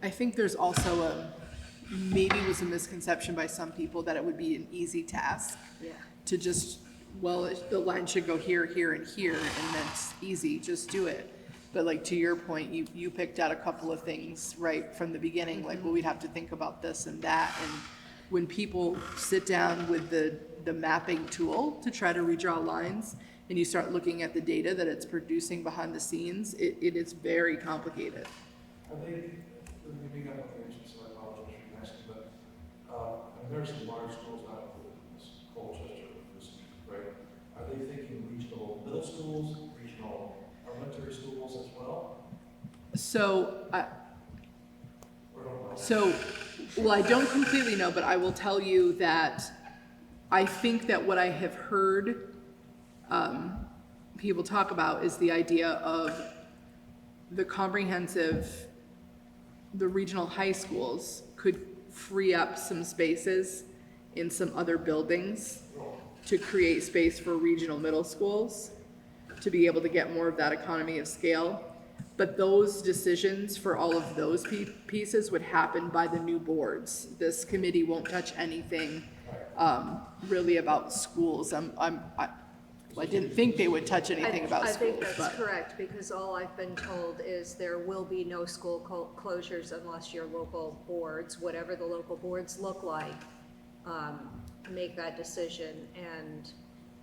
I think there's also maybe was a misconception by some people that it would be an easy task. Yeah. To just, the line should go here, here, and here, and that's easy, just do it. But like to your point, you picked out a couple of things right from the beginning, like, well, we'd have to think about this and that. And when people sit down with the mapping tool to try to redraw lines, and you start looking at the data that it's producing behind the scenes, it is very complicated. I think, maybe I'm not answering, so I apologize for asking, but there are some large schools out in this Colchester, right? Are they thinking regional middle schools, regional elementary schools as well? Well, I don't completely know, but I will tell you that I think that what I have heard people talk about is the idea of the regional high schools could free up some spaces in some other buildings to create space for regional middle schools to be able to get more of that economy of scale. But those decisions for all of those pieces would happen by the new boards. This committee won't touch anything really about schools. I didn't think they would touch anything about schools. I think that's correct, because all I've been told is there will be no school closures unless your local boards, whatever the local boards look like, make that decision, and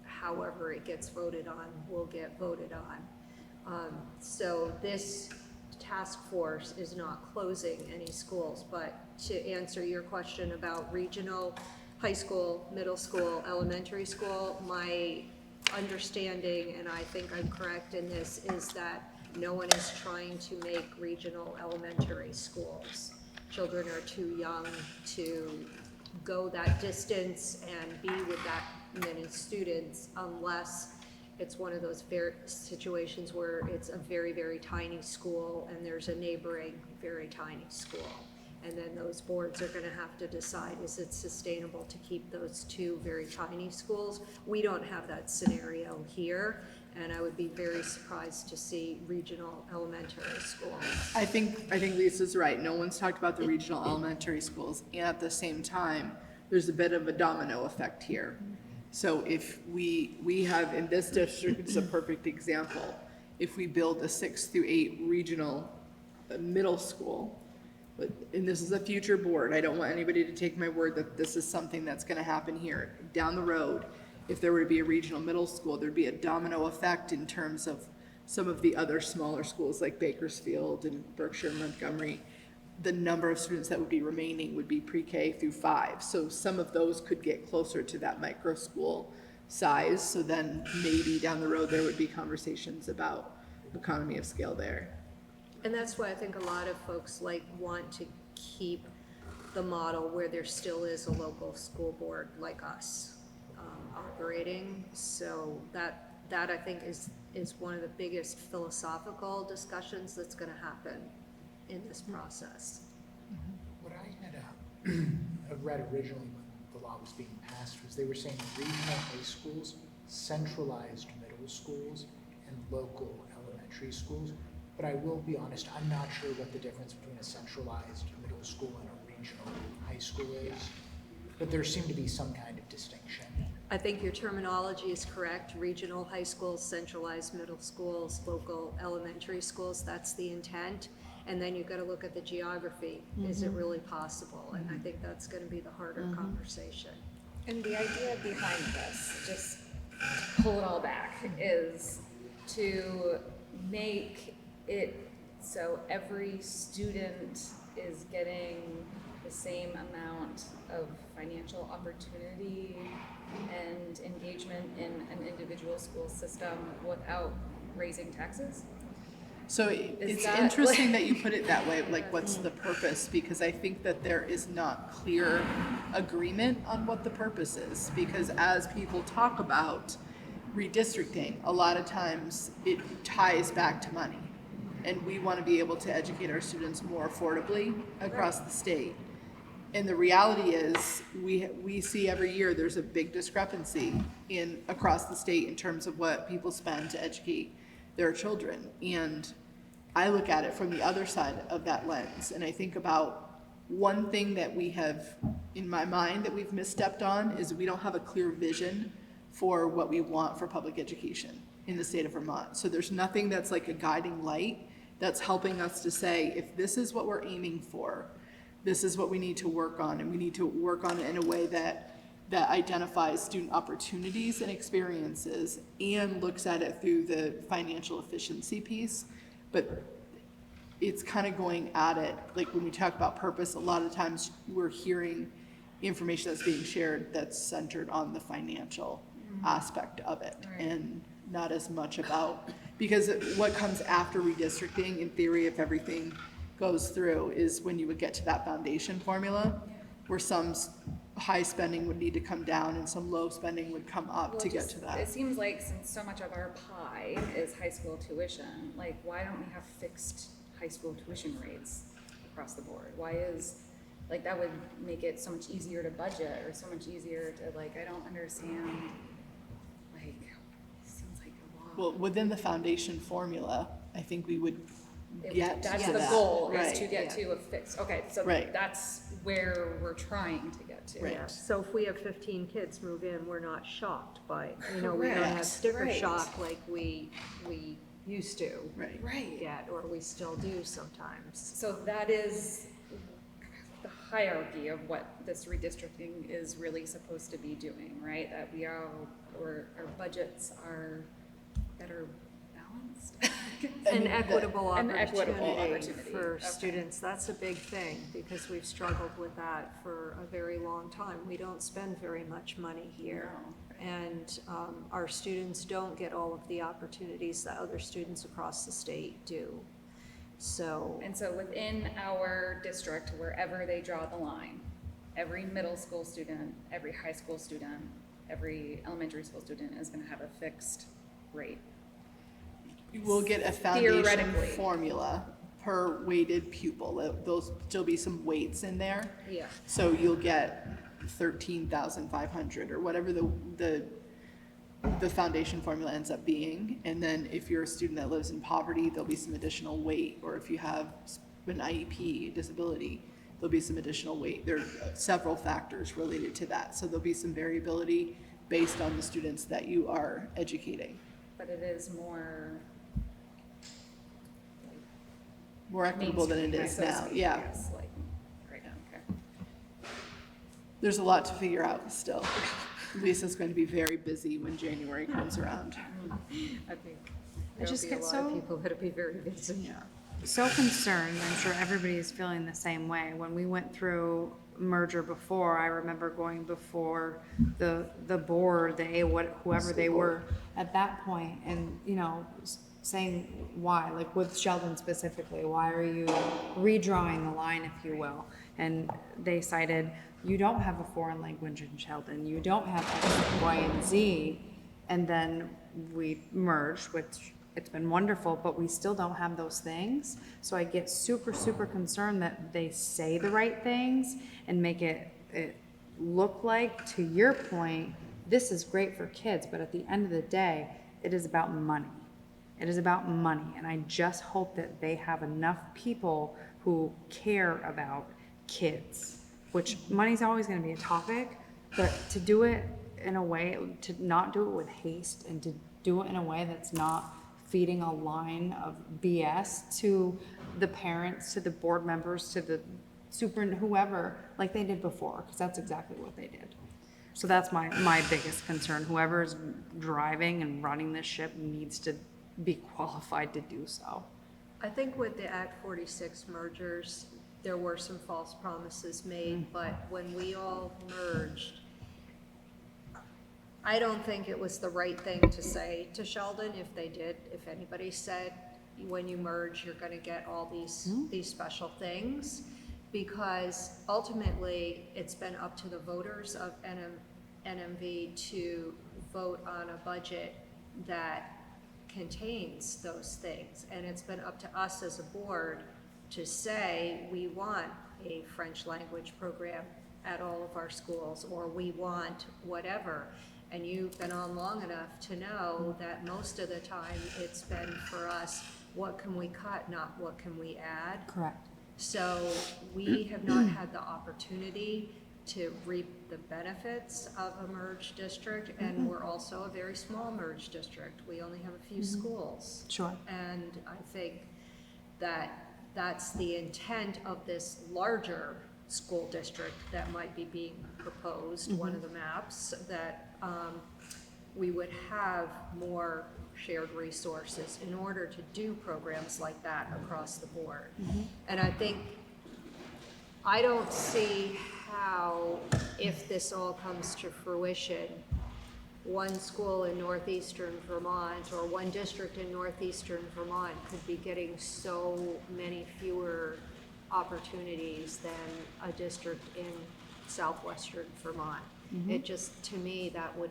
however it gets voted on will get voted on. So this task force is not closing any schools, but to answer your question about regional high school, middle school, elementary school, my understanding, and I think I'm correct in this, is that no one is trying to make regional elementary schools. Children are too young to go that distance and be with that many students unless it's one of those situations where it's a very, very tiny school and there's a neighboring very tiny school. And then those boards are gonna have to decide, is it sustainable to keep those 2 very tiny schools? We don't have that scenario here, and I would be very surprised to see regional elementary schools. I think Lisa's right. No one's talked about the regional elementary schools, and at the same time, there's a bit of a domino effect here. So if we have, in this district, it's a perfect example. If we build a 6 through 8 regional middle school, and this is a future board, I don't want anybody to take my word that this is something that's gonna happen here. Down the road, if there were to be a regional middle school, there'd be a domino effect in terms of some of the other smaller schools like Bakersfield and Berkshire and Montgomery. The number of students that would be remaining would be pre-K through 5. So some of those could get closer to that micro school size. So then maybe down the road, there would be conversations about economy of scale there. And that's why I think a lot of folks want to keep the model where there still is a local school board like us operating. So that I think is one of the biggest philosophical discussions that's gonna happen in this process. What I had had read originally when the law was being passed was they were saying regional high schools, centralized middle schools, and local elementary schools. But I will be honest, I'm not sure what the difference between a centralized middle school and a regional high school is. But there seemed to be some kind of distinction. I think your terminology is correct. Regional high schools, centralized middle schools, local elementary schools, that's the intent. And then you've got to look at the geography. Is it really possible? And I think that's going to be the harder conversation. And the idea behind this, just to pull it all back, is to make it so every student is getting the same amount of financial opportunity and engagement in an individual school system without raising taxes? So it's interesting that you put it that way, like what's the purpose? Because I think that there is not clear agreement on what the purpose is. Because as people talk about redistricting, a lot of times it ties back to money. And we want to be able to educate our students more affordably across the state. And the reality is we see every year there's a big discrepancy across the state in terms of what people spend to educate their children. And I look at it from the other side of that lens, and I think about one thing that we have in my mind that we've misstepped on is we don't have a clear vision for what we want for public education in the state of Vermont. So there's nothing that's like a guiding light that's helping us to say, if this is what we're aiming for, this is what we need to work on, and we need to work on it in a way that identifies student opportunities and experiences and looks at it through the financial efficiency piece. But it's kind of going at it, like when we talk about purpose, a lot of times we're hearing information that's being shared that's centered on the financial aspect of it, and not as much about, because what comes after redistricting, in theory, if everything goes through, is when you would get to that foundation formula, where some high spending would need to come down and some low spending would come up to get to that. It seems like since so much of our pie is high school tuition, like why don't we have fixed high school tuition rates across the board? Why is, like, that would make it so much easier to budget, or so much easier to, like, I don't understand, like, it seems like a lot. Well, within the foundation formula, I think we would get to that. That's the goal, is Right. to get to a fix. Okay, so Right. that's where we're trying to get to. Right. Yeah, so if we have 15 kids move in, we're not shocked by, we don't have Correct, sticker right. shock like we used to Right. get, or we still do sometimes. So that is the hierarchy of what this redistricting is really supposed to be doing, right? That our budgets are better balanced. An equitable An equitable opportunity opportunity, for okay. students, that's a big thing, because we've struggled with that for a very long time. We don't spend very much money here. And our students don't get all of the opportunities that other students across the state do. So, And so within our district, wherever they draw the line, every middle school student, every high school student, every elementary school student is gonna have a fixed rate. You will get a foundation Theoretically. formula per weighted pupil. There'll still be some weights in there. yeah. So you'll get 13,500 or whatever the foundation formula ends up being. And then if you're a student that lives in poverty, there'll be some additional weight. Or if you have an IEP disability, there'll be some additional weight. There are several factors related to that. So there'll be some variability based on the students that you are educating. But it is more More equitable than it is now, yeah. Yes, like, right now, okay. There's a lot to figure out still. Lisa's going to be very busy when January comes around. I think I just there'll be get a lot of so- people that'll be very busy. Yeah. So concerned, I'm sure everybody is feeling the same way. When we went through merger before, I remember going before the board, whoever they were at that point, and, you know, saying why, like with Sheldon specifically, why are you redrawing the line, if you will? And they cited, you don't have a foreign language in Sheldon, you don't have X, Y, and Z, and then we merged, which it's been wonderful, but we still don't have those things. So I get super, super concerned that they say the right things and make it it look like? To your point, this is great for kids, but at the end of the day, it is about money. It is about money, and I just hope that they have enough people who care about kids, which money's always gonna be a topic, but to do it in a way, to not do it with haste and to do it in a way that's not feeding a line of BS to the parents, to the board members, to the whoever, like they did before, because that's exactly what they did. So that's my biggest concern. Whoever's driving and running this ship needs to be qualified to do so. I think with the Act 46 mergers, there were some false promises made, but when we all merged, I don't think it was the right thing to say to Sheldon if they did, if anybody said, when you merge, you're gonna get all these special things, because ultimately, it's been up to the voters of NMV to vote on a budget that contains those things, and it's been up to us as a board to say, we want a French language program at all of our schools, or we want whatever. And you've been on long enough to know that most of the time it's been for us, what can we cut, not what can we add. Correct. So we have not had the opportunity to reap the benefits of a merged district, and we're also a very small merged district. We only have a few schools. Sure. And I think that that's the intent of this larger school district that might be being proposed, one of the maps, that we would have more shared resources in order to do programs like that across the board. And I think, I don't see how, if this all comes to fruition, one school in northeastern Vermont or one district in northeastern Vermont could be getting so many fewer opportunities than a district in southwestern Vermont. It just, to me, that would,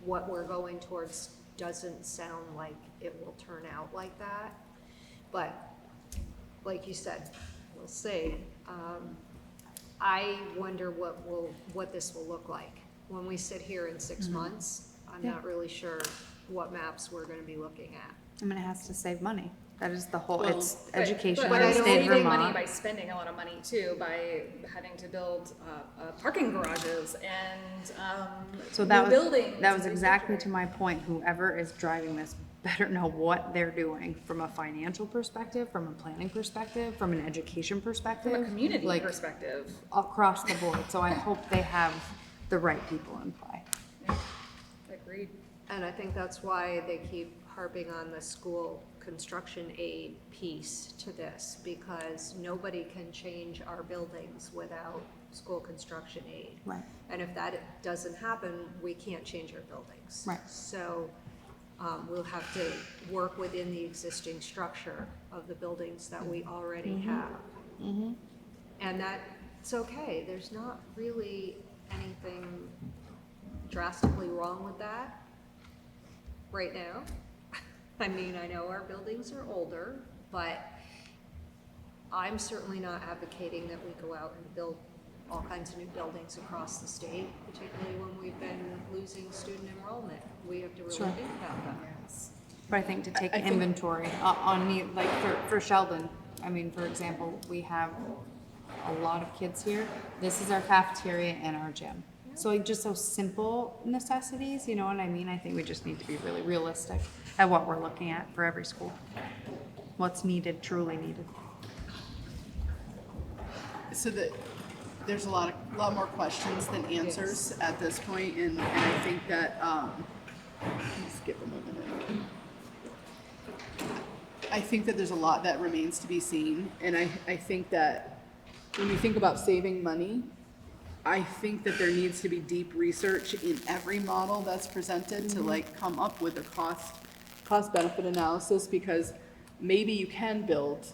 what we're going towards doesn't sound like it will turn out like that. But like you said, we'll see. I wonder what this will look like when we sit here in 6 months. I'm not really sure what maps we're going to be looking at. I mean, it has to save money. That is the whole, Well, it's education But in the state of saving money Vermont. by spending a lot of money too, by having to build parking garages and So new that was, buildings. that was and exactly things to my point. Whoever is driving this better know what they're doing from a financial perspective, from a planning perspective, from an education perspective. from a community like, perspective. across the board. So I hope they have the right people in play. Agreed. And I think that's why they keep harping on the school construction aid piece to this, because nobody can change our buildings without school construction aid. Right. And if that doesn't happen, we can't change our buildings. Right. So we'll have to work within the existing structure of the buildings that we already have. And that's okay. There's not really anything drastically wrong with that right now. I mean, I know our buildings are older, but I'm certainly not advocating that we go out and build all kinds of new buildings across the state, particularly when we've been losing student enrollment. We have to really Sure. think about that. But I think to take I think- inventory on me, like for Sheldon, I mean, for example, we have a lot of kids here. This is our cafeteria and our gym. So like just those simple necessities, you know what I mean? I think we just need to be really realistic at what we're looking at for every school. What's needed, truly needed. So that, there's a lot more questions than answers at this point, and I think that, let's skip a moment. I think that there's a lot that remains to be seen, and I think that when we think about saving money, I think that there needs to be deep research in every model that's presented to like come up with a cost benefit analysis, because maybe you can build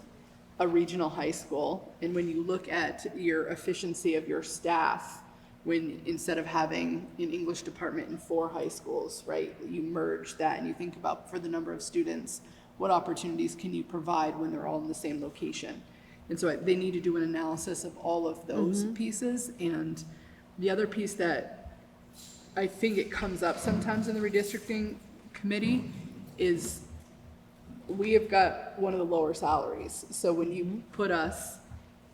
a regional high school, and when you look at your efficiency of your staff, when instead of having an English department in 4 high schools, right, you merge that and you think about for the number of students, what opportunities can you provide when they're all in the same location? And so they need to do an analysis of all of those pieces. And the other piece that I think it comes up sometimes in the redistricting committee is we have got one of the lower salaries. So when you put us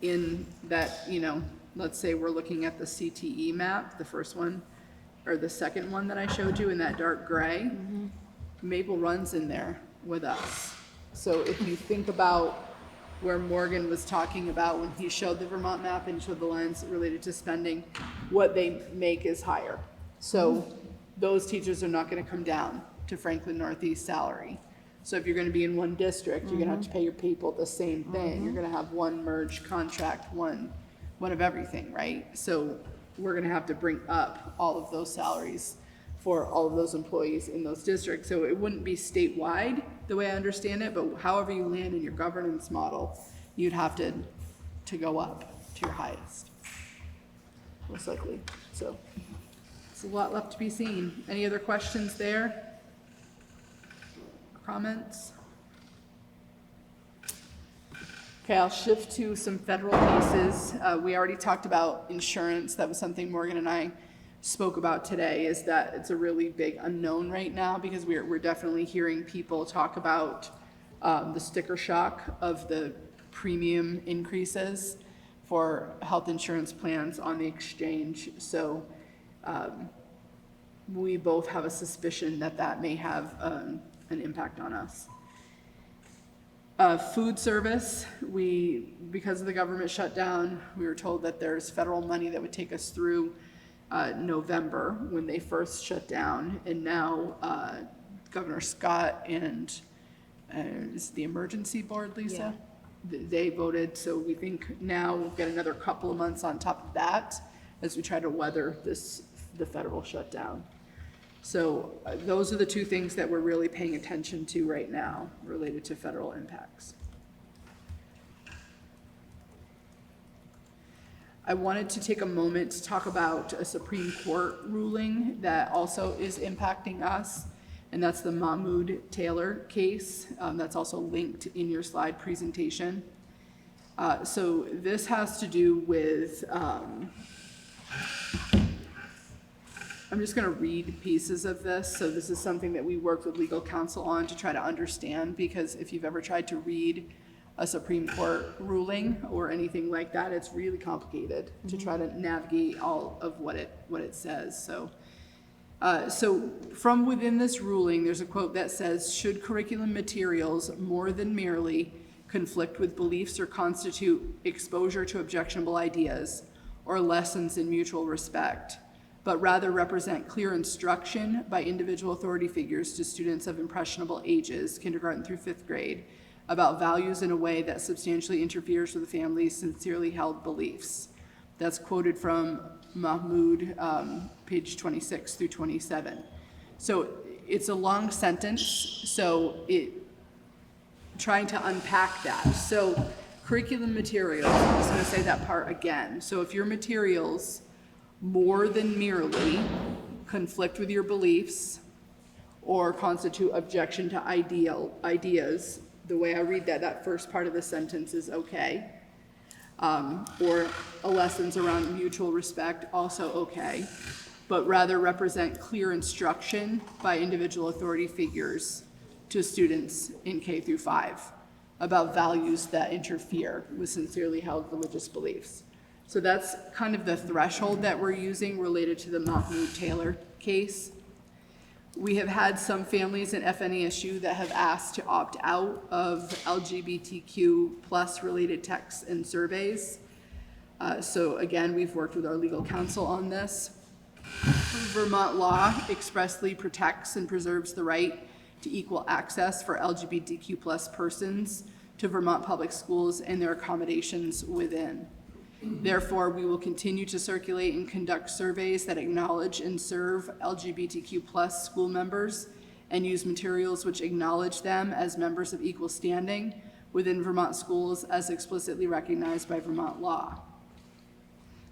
in that, you know, let's say we're looking at the CTE map, the first one, or the second one that I showed you in that dark gray, Maple Run's in there with us. So if you think about where Morgan was talking about when he showed the Vermont map and showed the lines related to spending, what they make is higher. So those teachers are not gonna come down to Franklin Northeast salary. So if you're gonna be in one district, you're gonna have to pay your people the same thing. You're gonna have one merged contract, one of everything, right? So we're gonna have to bring up all of those salaries for all of those employees in those districts. So it wouldn't be statewide, the way I understand it, but however you land in your governance model, you'd have to go up to your highest, most likely. So it's a lot left to be seen. Any other questions there? Comments? Okay, I'll shift to some federal pieces. We already talked about insurance. That was something Morgan and I spoke about today, is that it's a really big unknown right now because we're definitely hearing people talk about the sticker shock of the premium increases for health insurance plans on the exchange. So we both have a suspicion that that may have an impact on us. Food service, because of the government shutdown, we were told that there's federal money that would take us through November when they first shut down. And now Governor Scott and is the emergency board, Lisa? Yeah. They voted, so we think now we'll get another couple of months on top of that as we try to weather the federal shutdown. So those are the two things that we're really paying attention to right now related to federal impacts. I wanted to take a moment to talk about a Supreme Court ruling that also is impacting us, and that's the Mahmoud Taylor case. That's also linked in your slide presentation. So this has to do with, I'm just gonna read pieces of this. So this is something that we worked with legal counsel on to try to understand, because if you've ever tried to read a Supreme Court ruling or anything like that, it's really complicated to try to navigate all of what it says. So from within this ruling, there's a quote that says, should curriculum materials more than merely conflict with beliefs or constitute exposure to objectionable ideas or lessons in mutual respect, but rather represent clear instruction by individual authority figures to students of impressionable ages, kindergarten through 5th grade, about values in a way that substantially interferes with the family's sincerely held beliefs. That's quoted from Mahmoud, page 26 through 27. So it's a long sentence, so trying to unpack that. So curriculum materials, I'm just gonna say that part again. So if your materials more than merely conflict with your beliefs or constitute objection to ideas, the way I read that first part of the sentence is okay. Or lessons around mutual respect, also okay, but rather represent clear instruction by individual authority figures to students in K through 5 about values that interfere with sincerely held religious beliefs. So that's kind of the threshold that we're using related to the Mahmoud Taylor case. We have had some families in FNASU that have asked to opt out of LGBTQ plus related texts and surveys. So again, we've worked with our legal counsel on this. Vermont law expressly protects and preserves the right to equal access for LGBTQ plus persons to Vermont public schools and their accommodations within. Therefore, we will continue to circulate and conduct surveys that acknowledge and serve LGBTQ plus school members and use materials which acknowledge them as members of equal standing within Vermont schools as explicitly recognized by Vermont law.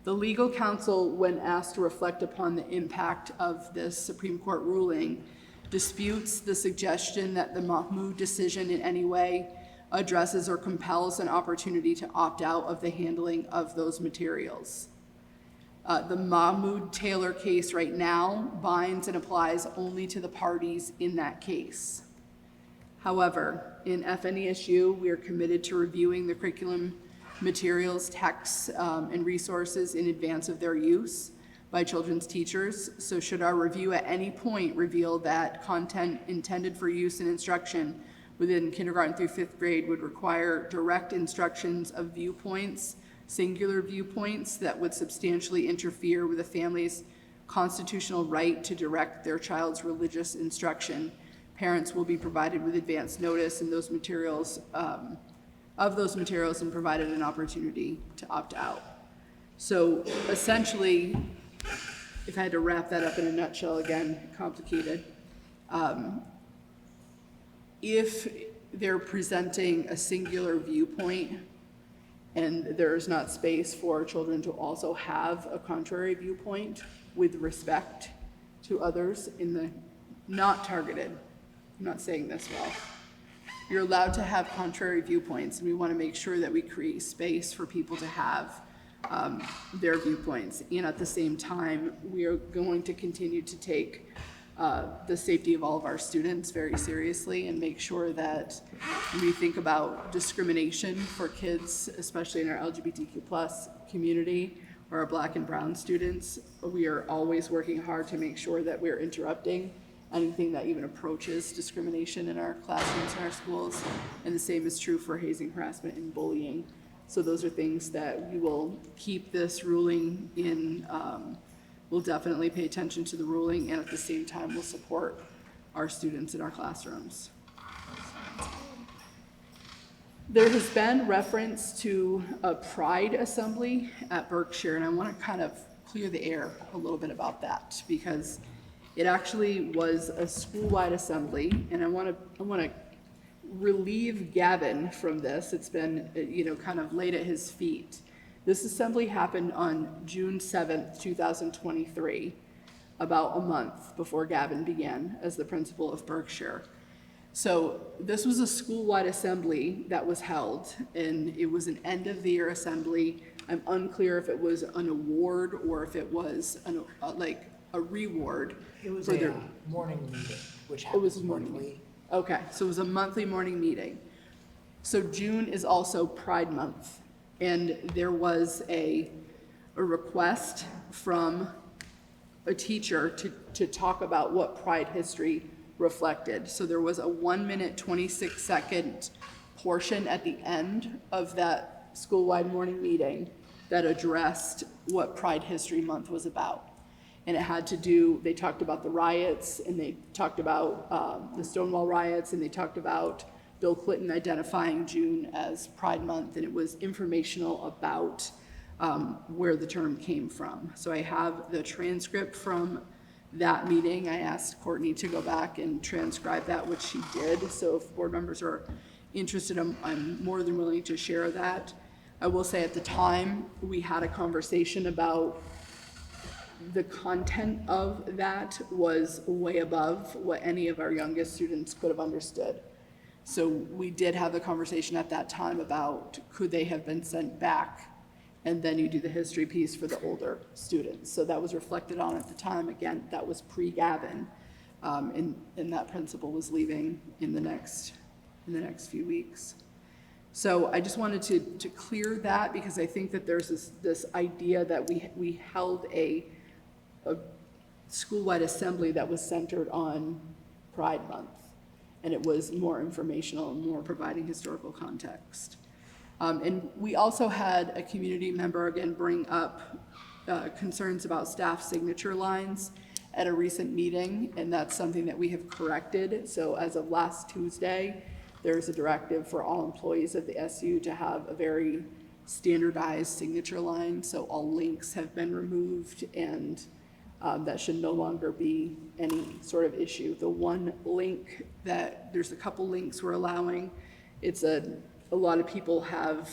The legal counsel, when asked to reflect upon the impact of this Supreme Court ruling, disputes the suggestion that the Mahmoud decision in any way addresses or compels an opportunity to opt out of the handling of those materials. The Mahmoud Taylor case right now binds and applies only to the parties in that case. However, in FNESU, we are committed to reviewing the curriculum materials, texts, and resources in advance of their use by children's teachers. So should our review at any point reveal that content intended for use in instruction within kindergarten through 5th grade would require direct instructions of viewpoints, singular viewpoints that would substantially interfere with a family's constitutional right to direct their child's religious instruction, parents will be provided with advance notice and those materials, and provided an opportunity to opt out. So essentially, if I had to wrap that up in a nutshell, again, complicated, if they're presenting a singular viewpoint and there's not space for children to also have a contrary viewpoint with respect to others in the not targeted, I'm not saying this well, you're allowed to have contrary viewpoints, and we want to make sure that we create space for people to have their viewpoints. And at the same time, we are going to continue to take the safety of all of our students very seriously and make sure that when we think about discrimination for kids, especially in our LGBTQ+ community or our Black and brown students, we are always working hard to make sure that we're interrupting anything that even approaches discrimination in our classrooms and our schools. And the same is true for hazing, harassment, and bullying. So those are things that we will keep this ruling in. We'll definitely pay attention to the ruling, and at the same time, we'll support our students in our classrooms. There has been reference to a pride assembly at Berkshire, and I want to kind of clear the air a little bit about that, because it actually was a school-wide assembly, and I want to relieve Gavin from this. It's been, kind of laid at his feet. This assembly happened on June 7th, 2023, about a month before Gavin began as the principal of Berkshire. So this was a school-wide assembly that was held, and it was an end-of-the-year assembly. I'm unclear if it was an award or if it was a reward. It was for a morning meeting, which happens monthly. Okay, so it was a monthly morning meeting. So June is also Pride Month, and there was a request from a teacher to talk about what Pride history reflected. So there was a 1-minute, 26-second portion at the end of that school-wide morning meeting that addressed what Pride History Month was about. And it had to do, they talked about the riots, and they talked about the Stonewall riots, and they talked about Bill Clinton identifying June as Pride Month, and it was informational about where the term came from. So I have the transcript from that meeting. I asked Courtney to go back and transcribe that, which she did. So if board members are interested, I'm more than willing to share that. I will say at the time, we had a conversation about the content of that was way above what any of our youngest students could have understood. So we did have the conversation at that time about could they have been sent back, and then you do the history piece for the older students. So that was reflected on at the time. Again, that was pre-Gavin, and that principal was leaving in the next few weeks. So I just wanted to clear that, because I think that there's this idea that we held a school-wide assembly that was centered on Pride Month, and it was more informational and more providing historical context. And we also had a community member again bring up concerns about staff signature lines at a recent meeting, and that's something that we have corrected. So as of last Tuesday, there's a directive for all employees of the SU to have a very standardized signature line. So all links have been removed, and that should no longer be any sort of issue. The one link that, there's a couple links we're allowing. It's a lot of people have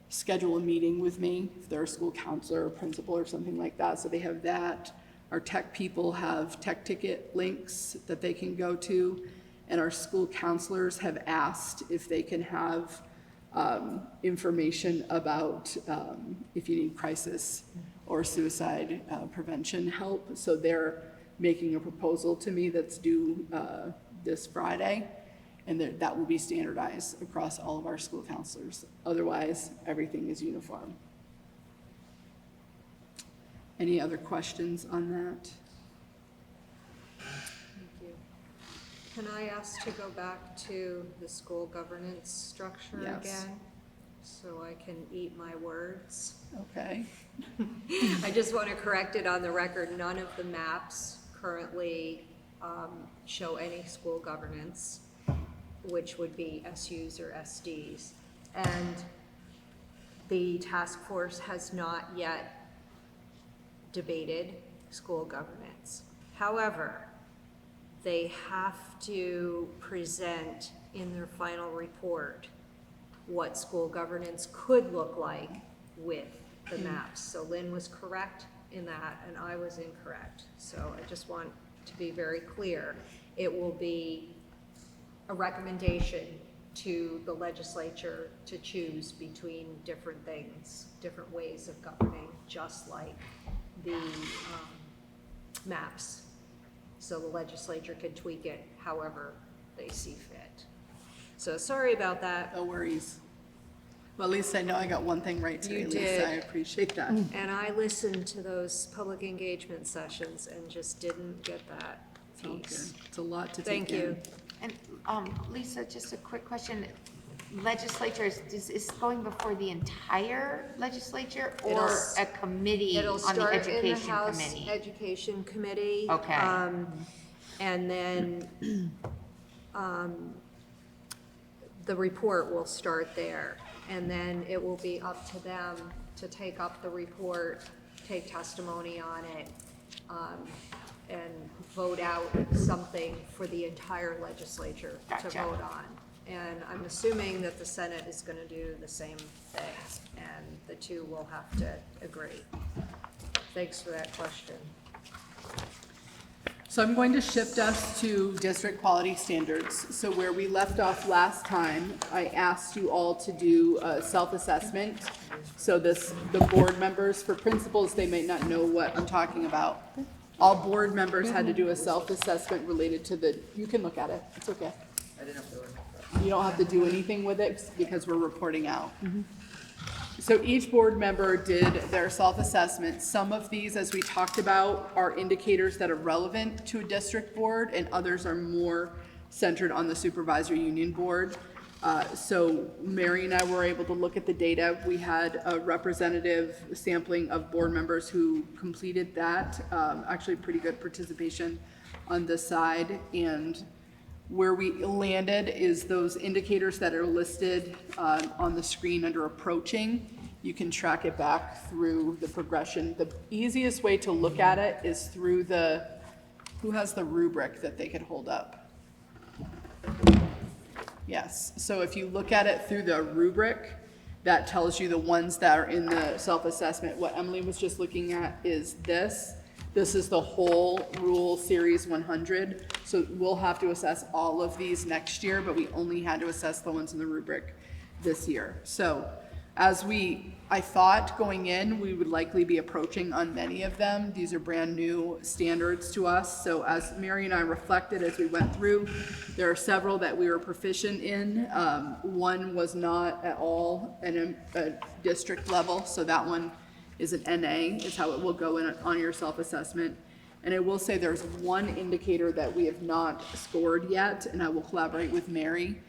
scheduled a meeting with me, if they're a school counselor or principal or something like that. So they have that. Our tech people have tech ticket links that they can go to. and our school counselors have asked if they can have information about if you need crisis or suicide prevention help. So they're making a proposal to me that's due this Friday, and that will be standardized across all of our school counselors. Otherwise, everything is uniform. Any other questions on that? Thank you. Can I ask to go back to the school governance structure Yes. again? So I can eat my words? Okay. I just want to correct it on the record. None of the maps currently show any school governance, which would be SUs or SDs. And the task force has not yet debated school governance. However, they have to present in their final report what school governance could look like with the maps. So Lynn was correct in that, and I was incorrect. So I just want to be very clear. It will be a recommendation to the legislature to choose between different things, different ways of governing, just like the maps. So the legislature can tweak it however they see fit. So sorry about that. No worries. Well, at least I know I got one thing right today, You Lisa. did. I appreciate that. And I listened to those public engagement sessions and just didn't get that Okay. piece. It's a lot to take Thank in. you. And Lisa, just a quick question. Legislature, is this going before the entire legislature or It'll- a committee It'll on the start in the education House committee? Education Committee. Okay. And then the report will start there. And then it will be up to them to take up the report, take testimony on it, and vote out something for the entire legislature to Gotcha. vote on. And I'm assuming that the Senate is gonna do the same thing, and the two will have to agree. Thanks for that question. So I'm going to shift us to district quality standards. So where we left off last time, I asked you all to do a self-assessment. So the board members, for principals, they may not know what I'm talking about. All board members had to do a self-assessment related to you can look at it, it's okay. You don't have to do anything with it because we're reporting out. So each board member did their self-assessment. Some of these, as we talked about, are indicators that are relevant to a district board, and others are more centered on the supervisory union board. So Mary and I were able to look at the data. We had a representative sampling of board members who completed that. Actually pretty good participation on this side. And where we landed is those indicators that are listed on the screen under approaching. You can track it back through the progression. The easiest way to look at it is through who has the rubric that they could hold up? Yes, so if you look at it through the rubric, that tells you the ones that are in the self-assessment. What Emily was just looking at is this. This is the whole rule series 100. So we'll have to assess all of these next year, but we only had to assess the ones in the rubric this year. So I thought going in, we would likely be approaching on many of them. These are brand new standards to us. So as Mary and I reflected as we went through, there are several that we were proficient in. One was not at all a district level. So that one is an NA, is how it will go in on your self-assessment. And I will say there's one indicator that we have not scored yet, and I will collaborate with Mary.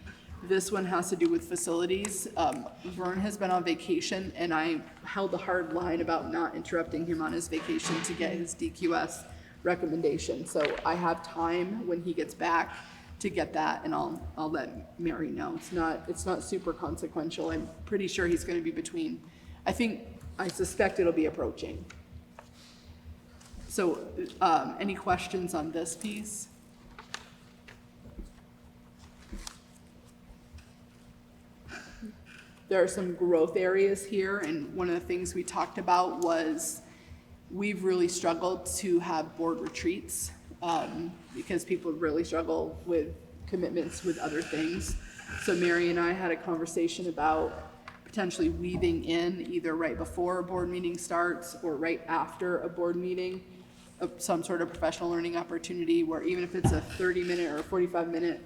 This one has to do with facilities. Vern has been on vacation, and I held a hard line about not interrupting him on his vacation to get his DQS recommendation. So I have time when he gets back to get that, and I'll let Mary know. It's not super consequential. I'm pretty sure he's gonna be between, I suspect it'll be approaching. So, any questions on this piece? There are some growth areas here, and one of the things we talked about was we've really struggled to have board retreats because people really struggle with commitments with other things. So Mary and I had a conversation about potentially weaving in either right before a board meeting starts or right after a board meeting, some sort of professional learning opportunity where even if it's a 30-minute or a 45-minute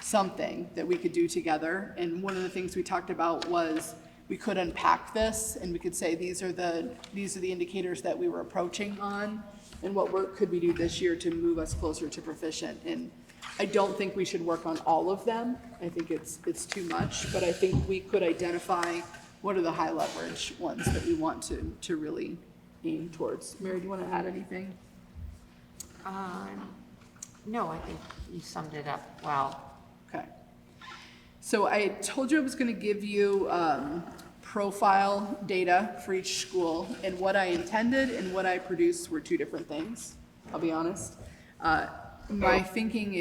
something that we could do together. And one of the things we talked about was we could unpack this and we could say these are the indicators that we were approaching on and what work could we do this year to move us closer to proficient. And I don't think we should work on all of them. I think it's too much, but I think we could identify what are the high leverage ones that we want to really aim towards. Mary, do you want to add anything? No, I think you summed it up well. Okay. So I told you I was going to give you profile data for each school, and what I intended and what I produced were two different things, I'll be honest. My thinking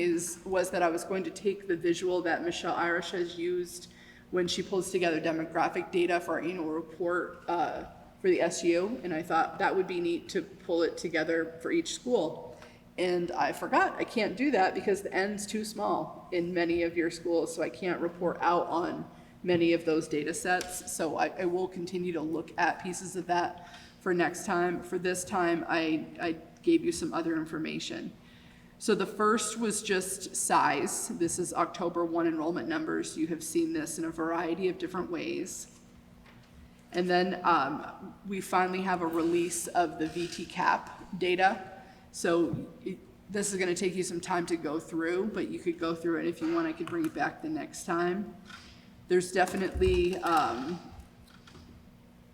was that I was going to take the visual that Michelle Irish has used when she pulls together demographic data for our annual report for the SU, and I thought that would be neat to pull it together for each school. And I forgot, I can't do that because the N's too small in many of your schools, so I can't report out on many of those data sets. So I will continue to look at pieces of that for next time. For this time, I gave you some other information. So the first was just size. This is October 1 enrollment numbers. You have seen this in a variety of different ways. And then we finally have a release of the VT cap data. So this is going to take you some time to go through, but you could go through it. If you want, I could bring it back the next time. There's definitely,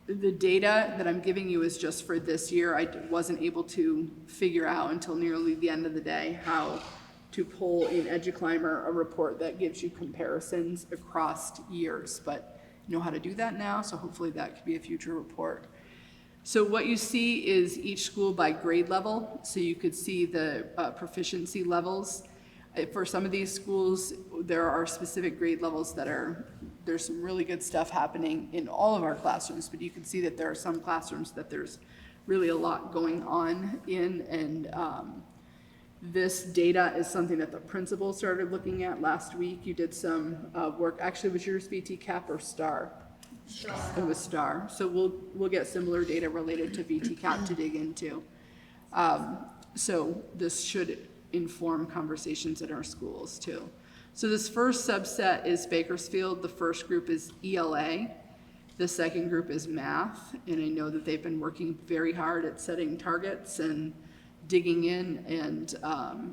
the data that I'm giving you is just for this year. I wasn't able to figure out until nearly the end of the day how to pull in EduClimber a report that gives you comparisons across years, but you know how to do that now, so hopefully that could be a future report. So what you see is each school by grade level, so you could see the proficiency levels. For some of these schools, there are specific grade levels that there's some really good stuff happening in all of our classrooms, but you can see that there are some classrooms that there's really a lot going on in, and this data is something that the principal started looking at last week. You did some work, actually was yours VT cap or STAR? Star. It was STAR. So we'll get similar data related to VT cap to dig into. So this should inform conversations in our schools too. So this first subset is Bakersfield. The first group is ELA. The second group is math. And I know that they've been working very hard at setting targets and digging in and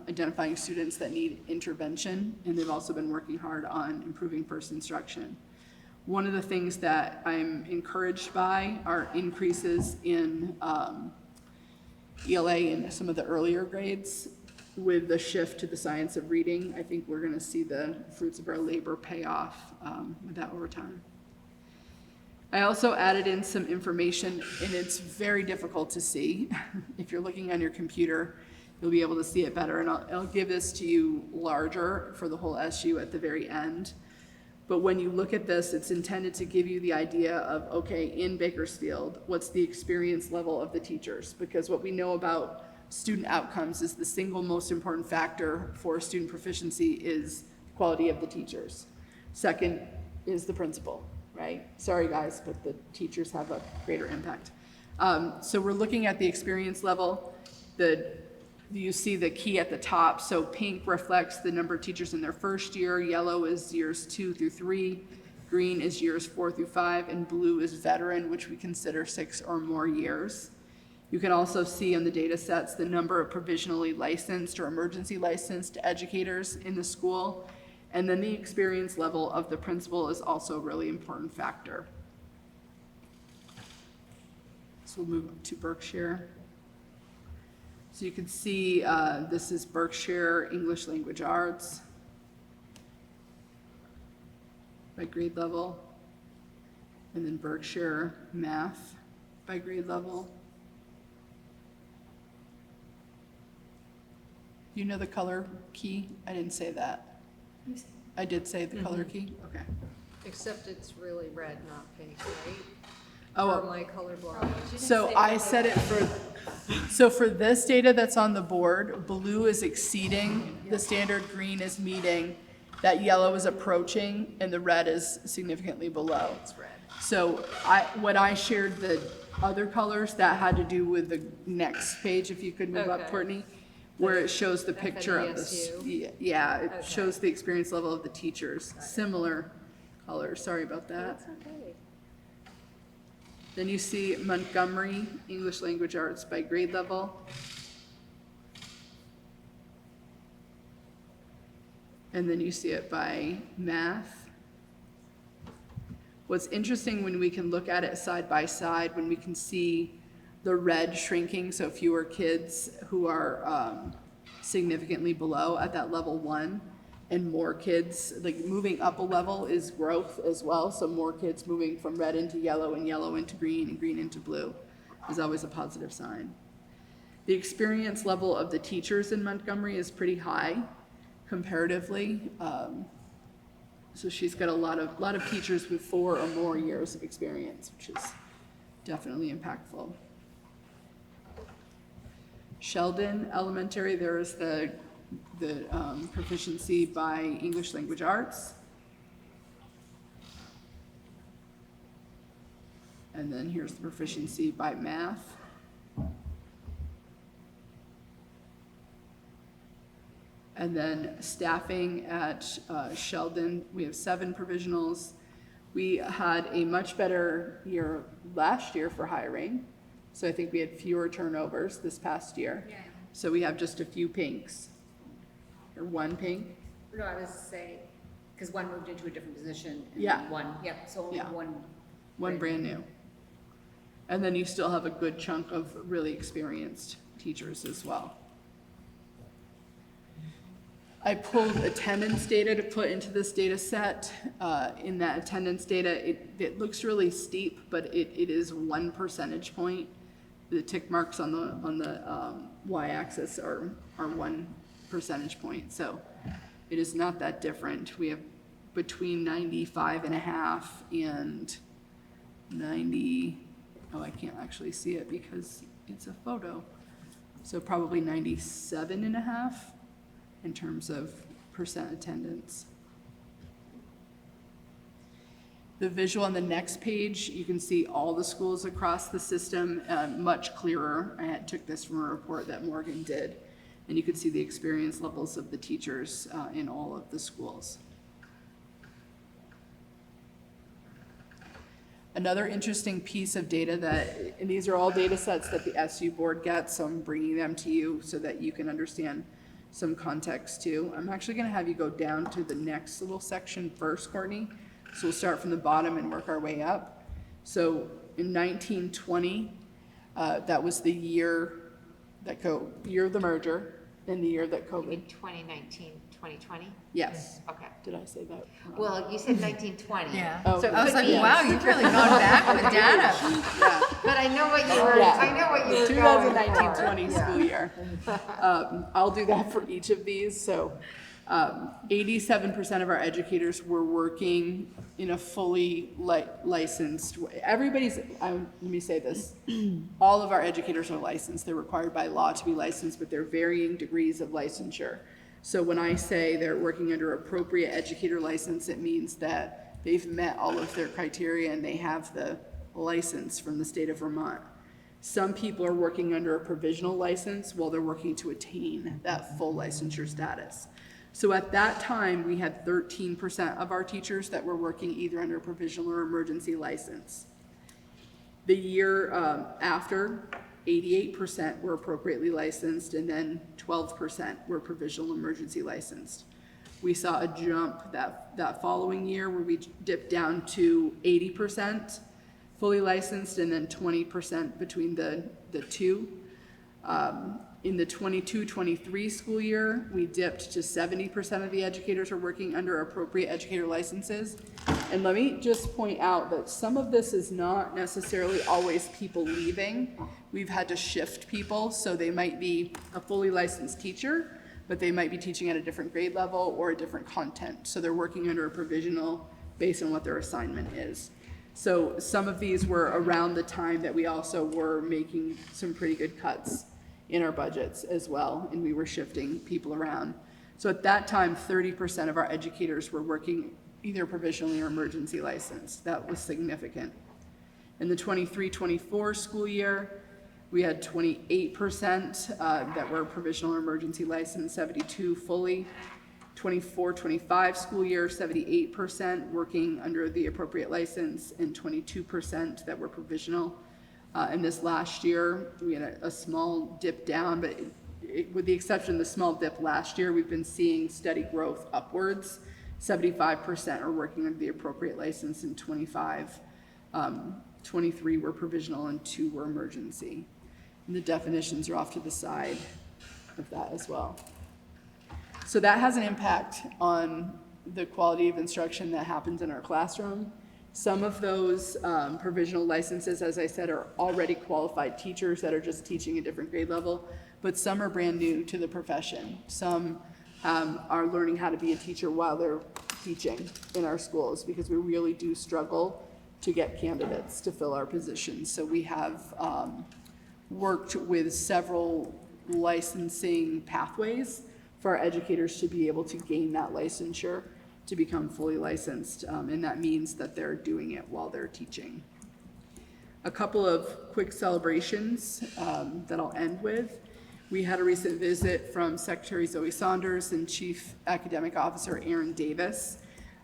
identifying students that need intervention. And they've also been working hard on improving first instruction. One of the things that I'm encouraged by are increases in ELA in some of the earlier grades. With the shift to the science of reading, I think we're gonna see the fruits of our labor pay off with that over time. I also added in some information, and it's very difficult to see. If you're looking on your computer, you'll be able to see it better, and I'll give this to you larger for the whole SU at the very end. But when you look at this, it's intended to give you the idea of, okay, in Bakersfield, what's the experience level of the teachers? Because what we know about student outcomes is the single most important factor for student proficiency is quality of the teachers. Second is the principal, right? Sorry guys, but the teachers have a greater impact. So we're looking at the experience level. You see the key at the top. So pink reflects the number of teachers in their first year, yellow is years 2 through 3, green is years 4 through 5, and blue is veteran, which we consider 6 or more years. You can also see on the data sets the number of provisionally licensed or emergency licensed educators in the school. And then the experience level of the principal is also a really important factor. So we'll move to Berkshire. So you can see this is Berkshire English Language Arts by grade level, and then Berkshire Math by grade level. You know the color key? I didn't say that. I did say the color key? Okay. Except it's really red, not pink, right? Oh, Or am I colorblind? so I said it so for this data that's on the board, blue is exceeding the standard, green is meeting, That yellow is approaching and the red is significantly below. It's red. So when I shared the other colors, that had to do with the next page, if you could move up, Okay. Courtney, where it shows the picture of FNESU. yeah, it Okay. shows the experience level of the teachers. Similar colors, sorry about that. That's okay. Then you see Montgomery, English Language Arts by grade level. And then you see it by math. What's interesting when we can look at it side by side, when we can see the red shrinking, so fewer kids who are significantly below at that level 1, and more kids, like moving up a level is growth as well, so more kids moving from red into yellow and yellow into green and green into blue is always a positive sign. The experience level of the teachers in Montgomery is pretty high comparatively. So she's got a lot of teachers with 4 or more years of experience, which is definitely impactful. Sheldon Elementary, there is the proficiency by English Language Arts. And then here's the proficiency by math. And then staffing at Sheldon, we have 7 provisionals. We had a much better year last year for hiring. So I think we had fewer turnovers this past year. Yeah. So we have just a few pinks, or 1 pink. No, I was saying, because one moved into a different position. And Yeah. then one, yep, so only Yeah. one. Brand new. And then you still have a good chunk of really experienced teachers as well. I pulled attendance data to put into this data set. In that attendance data, it looks really steep, but it is 1 percentage point. The tick marks on the y-axis are 1 percentage point, so it is not that different. We have between 95.5 and 90. Oh, I can't actually see it because it's a photo. So probably 97.5 in terms of percent attendance. The visual on the next page, you can see all the schools across the system much clearer. I took this from a report that Morgan did, and you can see the experience levels of the teachers in all of the schools. Another interesting piece of data and these are all data sets that the SU board gets, so I'm bringing them to you so that you can understand some context too. I'm actually going to have you go down to the next little section first, Courtney. So we'll start from the bottom and work our way up. So in 1920, that was the year of the merger and the year that COVID. 2019, 2020? Yes. Okay. Did I say that wrong? Well, you said 1920. Yeah. Oh, So it I was could like, be- wow, you've really gone back with data. Yeah. But I know what you were, Yeah. I know what you were going 2019-20 for. school year. I'll do that for each of these. So 87% of our educators were working in a fully licensed way. Let me say this, all of our educators are licensed. They're required by law to be licensed, but they're varying degrees of licensure. So when I say they're working under appropriate educator license, it means that they've met all of their criteria and they have the license from the state of Vermont. Some people are working under a provisional license while they're working to attain that full licensure status. So at that time, we had 13% of our teachers that were working either under a provisional or emergency license. The year after, 88% were appropriately licensed, and then 12% were provisional emergency licensed. We saw a jump that following year where we dipped down to 80% fully licensed and then 20% between the two. In the 22-23 school year, we dipped to 70% of the educators are working under appropriate educator licenses. And let me just point out that some of this is not necessarily always people leaving. We've had to shift people, so they might be a fully licensed teacher, but they might be teaching at a different grade level or a different content. So they're working under a provisional based on what their assignment is. So some of these were around the time that we also were making some pretty good cuts in our budgets as well, and we were shifting people around. So at that time, 30% of our educators were working either provisionally or emergency licensed. That was significant. In the 23-24 school year, we had 28% that were provisional or emergency licensed, 72 fully. 24-25 school year, 78% working under the appropriate license and 22% that were provisional. And this last year, we had a small dip down, but with the exception of the small dip last year, we've been seeing steady growth upwards. 75% are working under the appropriate license and 23 were provisional and 2 were emergency. And the definitions are off to the side of that as well. So that has an impact on the quality of instruction that happens in our classroom. Some of those provisional licenses, as I said, are already qualified teachers that are just teaching a different grade level, but some are brand new to the profession. Some are learning how to be a teacher while they're teaching in our schools, because we really do struggle to get candidates to fill our positions. So we have worked with several licensing pathways for our educators to be able to gain that licensure to become fully licensed, and that means that they're doing it while they're teaching. A couple of quick celebrations that I'll end with. We had a recent visit from Secretary Zoe Saunders and Chief Academic Officer Aaron Davis.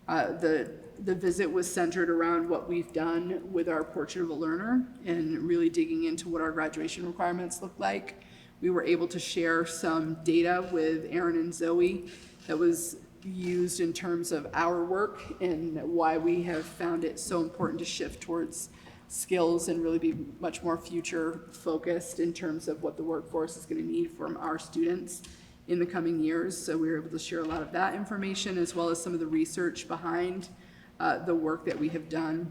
The visit was centered around what we've done with our Portrait of a Learner and really digging into what our graduation requirements look like. We were able to share some data with Aaron and Zoe that was used in terms of our work and why we have found it so important to shift towards skills and really be much more future focused in terms of what the workforce is going to need from our students in the coming years. So we were able to share a lot of that information as well as some of the research behind the work that we have done.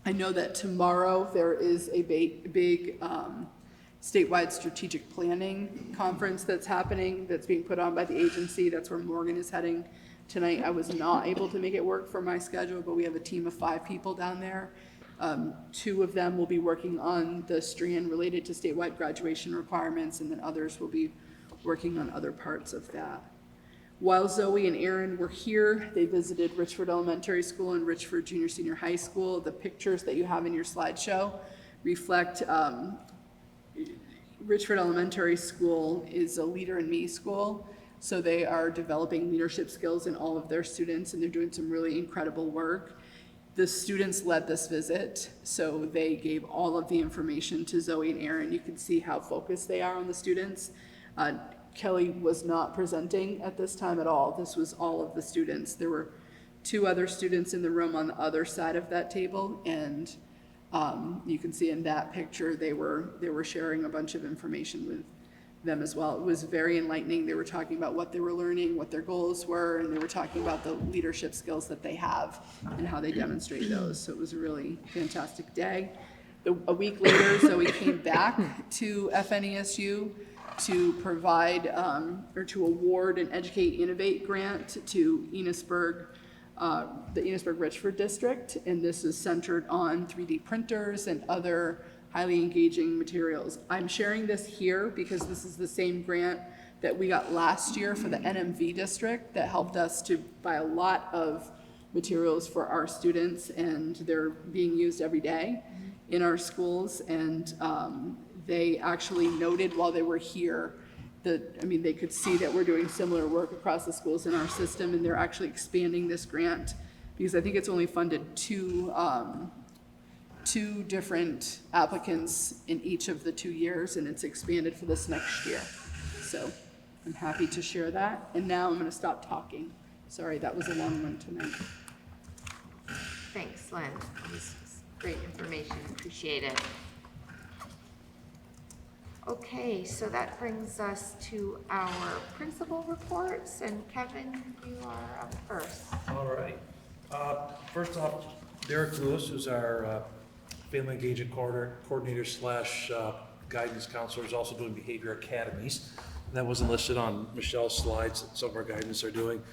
I know that tomorrow there is a big statewide strategic planning conference that's happening, that's being put on by the agency. That's where Morgan is heading tonight. I was not able to make it work for my schedule, but we have a team of 5 people down there. 2 of them will be working on the strand related to statewide graduation requirements, and then others will be working on other parts of that. While Zoe and Aaron were here, they visited Richford Elementary School and Richford Junior Senior High School. The pictures that you have in your slideshow reflect Richford Elementary School is a Leader in Me school, so they are developing leadership skills in all of their students, and they're doing some really incredible work. The students led this visit, so they gave all of the information to Zoe and Aaron. You can see how focused they are on the students. Kelly was not presenting at this time at all. This was all of the students. There were 2 other students in the room on the other side of that table, and you can see in that picture they were sharing a bunch of information with them as well. It was very enlightening. They were talking about what they were learning, what their goals were, and they were talking about the leadership skills that they have and how they demonstrate those. So it was a really fantastic day. A week later, Zoe came back to FNESU to provide or to award an Educate Innovate grant to Enosburg, the Enosburg-Richford district, and this is centered on 3D printers and other highly engaging materials. I'm sharing this here because this is the same grant that we got last year for the NMV district that helped us to buy a lot of materials for our students, and they're being used every day in our schools. And they actually noted while they were here that, they could see that we're doing similar work across the schools in our system, and they're actually expanding this grant because I think it's only funded 2 different applicants in each of the 2 years, and it's expanded for this next year. So I'm happy to share that. And now I'm going to stop talking. Sorry, that was a long one tonight. Thanks, Lynn. This is great information. Appreciate it. Okay, so that brings us to our principal reports, and Kevin, you are up first. All right. First off, Derek Lewis, who's our family engagement coordinator / guidance counselor, is also doing behavior academies. That wasn't listed on Michelle's slides that some of our guidance are doing.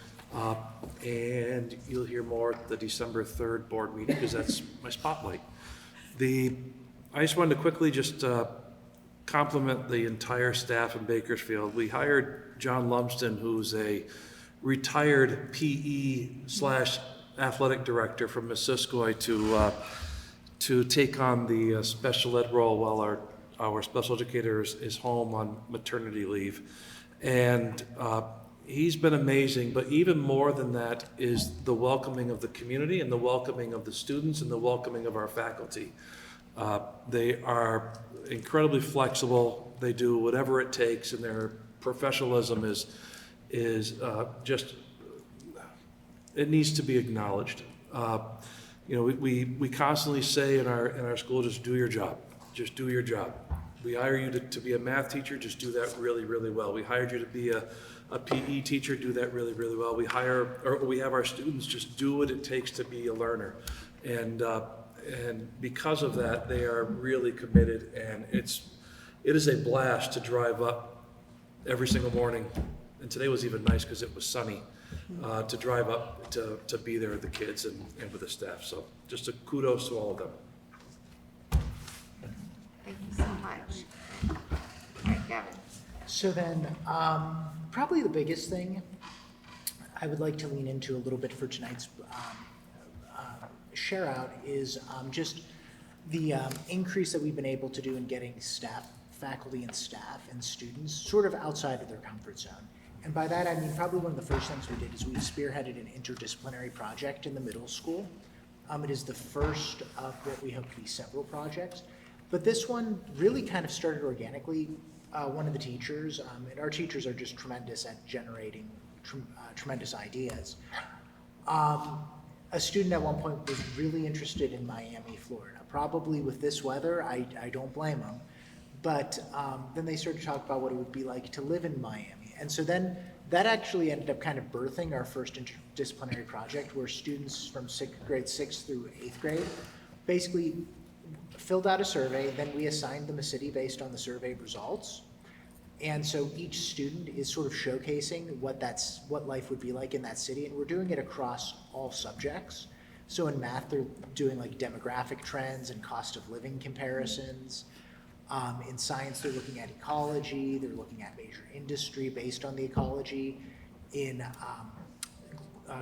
And you'll hear more at the December 3rd board meeting because that's my spotlight. I just wanted to quickly just compliment the entire staff in Bakersfield. We hired John Lumsden, who's a retired PE/athletic director from Missisquoi to take on the special ed role while our special educator is home on maternity leave. And he's been amazing, but even more than that is the welcoming of the community and the welcoming of the students and the welcoming of our faculty. They are incredibly flexible. They do whatever it takes, and their professionalism is just, it needs to be acknowledged. You know, we constantly say in our school, just do your job. Just do your job. We hire you to be a math teacher, just do that really, really well. We hired you to be a PE teacher, do that really, really well. We have our students just do what it takes to be a learner. And because of that, they are really committed, and it is a blast to drive up every single morning. And today was even nice because it was sunny, to drive up to be there with the kids and with the staff. So just a kudos to all of them. Thank you so much. All right, Gavin. So then, probably the biggest thing I would like to lean into a little bit for tonight's share out is just the increase that we've been able to do in getting faculty and staff and students sort of outside of their comfort zone. And by that, I mean, probably one of the first things we did is we spearheaded an interdisciplinary project in the middle school. It is the first of what we hope to be several projects. But this one really kind of started organically. One of the teachers, and our teachers are just tremendous at generating tremendous ideas. A student at one point was really interested in Miami, Florida. Probably with this weather, I don't blame them. But then they started to talk about what it would be like to live in Miami. And so then that actually ended up kind of birthing our first interdisciplinary project, where students from grade 6 through 8th grade basically filled out a survey. Then we assigned them a city based on the survey results. And so each student is sort of showcasing what life would be like in that city, and we're doing it across all subjects. So in math, they're doing like demographic trends and cost of living comparisons. In science, they're looking at ecology. They're looking at major industry based on the ecology. In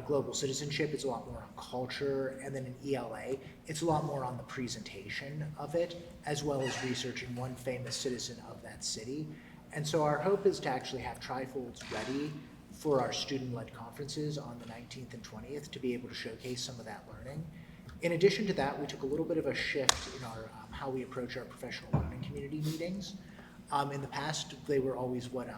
global citizenship, it's a lot more on culture. And then in ELA, it's a lot more on the presentation of it, as well as researching one famous citizen of that city. And so our hope is to actually have trifolds ready for our student-led conferences on the 19th and 20th to be able to showcase some of that learning. In addition to that, we took a little bit of a shift in our how we approach our professional learning community meetings. In the past, they were always what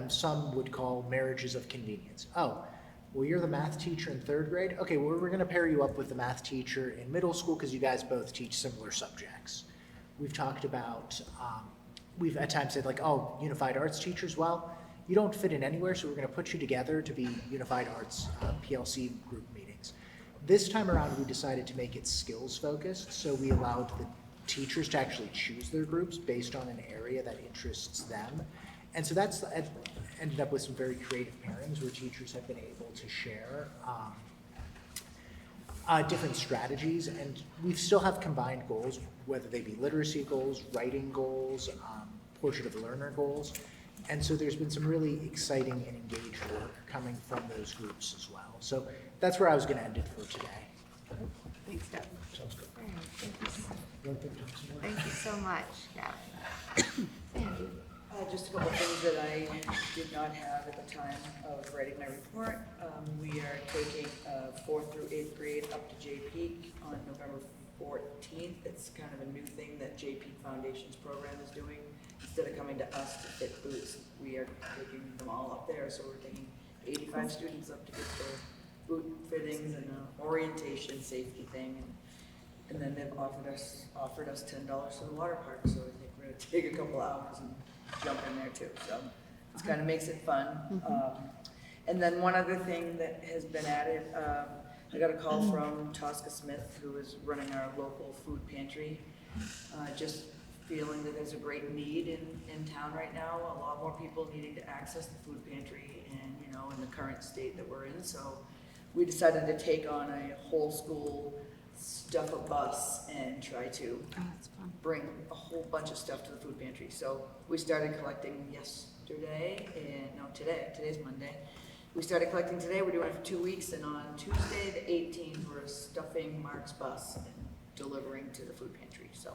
some would call marriages of convenience. Oh, well, you're the math teacher in 3rd grade? Okay, well, we're gonna pair you up with the math teacher in middle school because you guys both teach similar subjects. We've talked about, we've at times said like, oh, unified arts teachers, well, you don't fit in anywhere, so we're gonna put you together to be unified arts PLC group meetings. This time around, we decided to make it skills focused, so we allowed the teachers to actually choose their groups based on an area that interests them. And so that's ended up with some very creative pairings where teachers have been able to share different strategies, and we still have combined goals, whether they be literacy goals, writing goals, portrait of a learner goals. And so there's been some really exciting and engaged work coming from those groups as well. So that's where I was gonna end it for today. Thanks, Gavin. Sounds good. All right, thank you so much, Gavin. Sandy. Just a couple of things that I did not have at the time of writing my report. We are taking 4th through 8th grade up to J.P.E.G. on November 14th. It's kind of a new thing that J.P.E.G. Foundation's program is doing. Instead of coming to us to fit boots, we are taking them all up there. So we're taking 85 students up to get their boot fittings and orientation safety thing. And then they've offered us $10 to the water park. So I think we're gonna take a couple hours and jump in there too. So it kind of makes it fun. And then one other thing that has been added, I got a call from Tosca Smith, who is running our local food pantry. Just feeling that there's a great need in town right now. A lot more people needing to access the food pantry and, you know, in the current state that we're in. So we decided to take on a whole school stuff a bus and try to Oh, that's fun. bring a whole bunch of stuff to the food pantry. So we started collecting yesterday, and no, today's Monday. We started collecting today, we're doing it for 2 weeks, and on Tuesday, the 18th, we're stuffing Mark's bus and delivering to the food pantry. So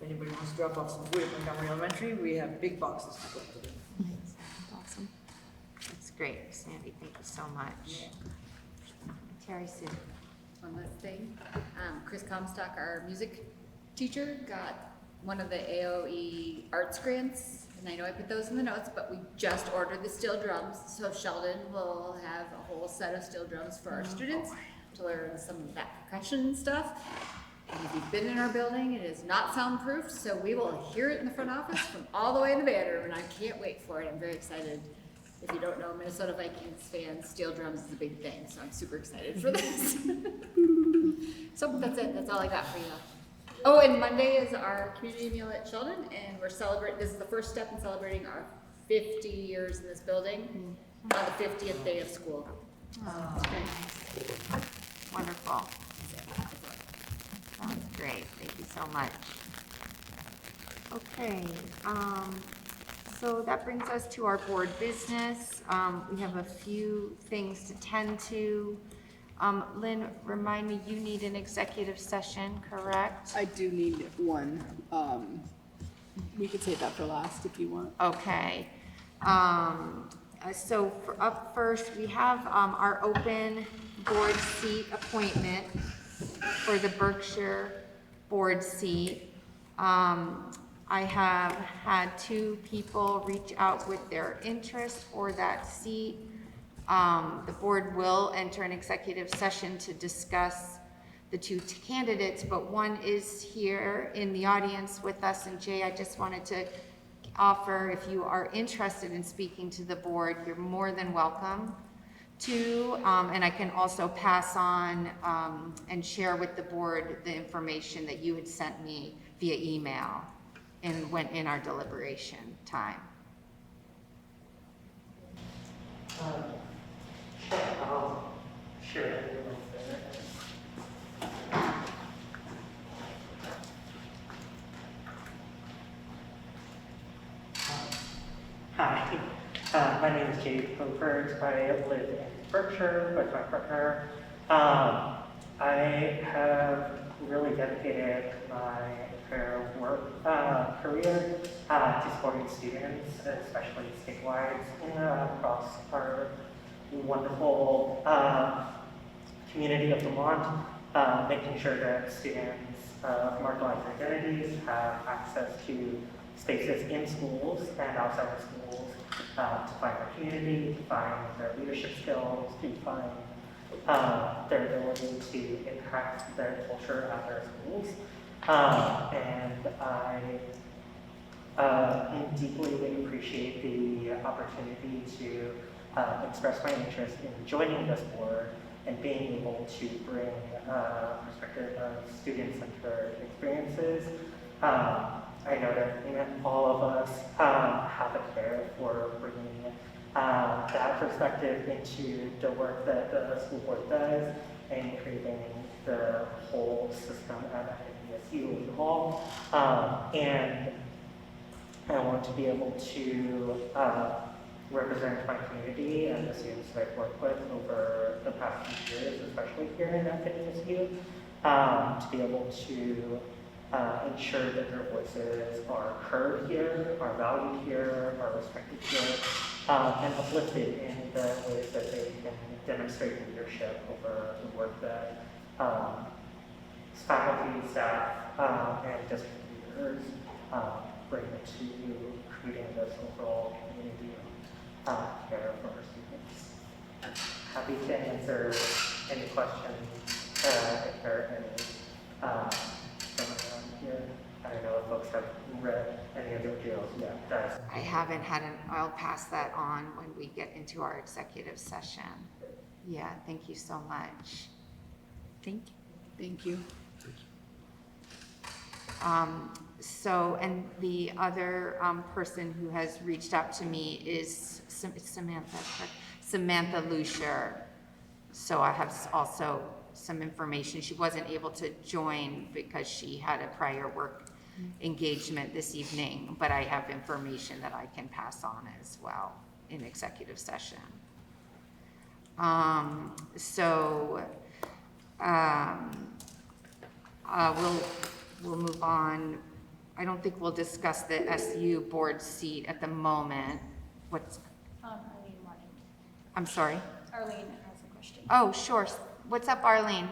if anybody wants to drop off some food at Montgomery Elementary, we have big boxes to go to them. That's awesome. That's great, Sandy, thank you so much. Terry Sue. One last thing, Chris Comstock, our music teacher, got one of the AOE arts grants, and I know I put those in the notes, but we just ordered the steel drums, so Sheldon will have a whole set of steel drums for our students to learn some of that percussion stuff. And if you've been in our building, it is not soundproof, so we will hear it in the front office from all the way in the band room, and I can't wait for it. I'm very excited. If you don't know, Minnesota Vikings fans, steel drums is a big thing, so I'm super excited for this. So that's it. That's all I got for you. Oh, and Monday is our community meal at Sheldon, and we're celebrating. This is the first step in celebrating our 50 years in this building on the 50th day of school. Oh, wonderful. Sounds great, thank you so much. Okay, so that brings us to our board business. We have a few things to tend to. Lynn, remind me, you need an executive session, correct? I do need one. We could save that for last if you want. Okay. So up first, we have our open board seat appointment for the Berkshire board seat. I have had 2 people reach out with their interest for that seat. The board will enter an executive session to discuss the 2 candidates, but one is here in the audience with us. And Jay, I just wanted to offer, if you are interested in speaking to the board, you're more than welcome to. And I can also pass on and share with the board the information that you had sent me via email and went in our deliberation time. Sure. Hi, my name is Jade Covert. I live in Berkshire with my partner. I have really dedicated my entire work career to supporting students, especially statewide, across our wonderful community of Vermont, making sure that students of marginalized identities have access to spaces in schools and outside of schools to find their community, to find their leadership skills, to find their ability to impact their culture at their schools. And I deeply appreciate the opportunity to express my interest in joining this board and being able to bring perspective of student-centered experiences. I know that all of us have a care for bringing that perspective into the work that the school board does and creating the whole system at NDSU overall. And I want to be able to represent my community and the students that I've worked with over the past few years, especially here in NDSU, to be able to ensure that their voices are heard here, are valued here, are respected here, and uplifted in the ways that they can demonstrate leadership over the work that faculty, staff, and district leaders bring to creating this overall community care for our students. Happy to answer any questions if there are any here. I don't know if folks have read any of the materials yet. I haven't had I'll pass that on when we get into our executive session. Yeah, thank you so much. Thank you. Thank you. So, and the other person who has reached out to me is Samantha, correct? Samantha Lucier. So I have also some information. She wasn't able to join because she had a prior work engagement this evening, but I have information that I can pass on as well in executive session. We'll move on. I don't think we'll discuss the SU board seat at the moment. What's, Arlene wanted. I'm sorry? Arlene has a question. Oh, sure. What's up, Arlene?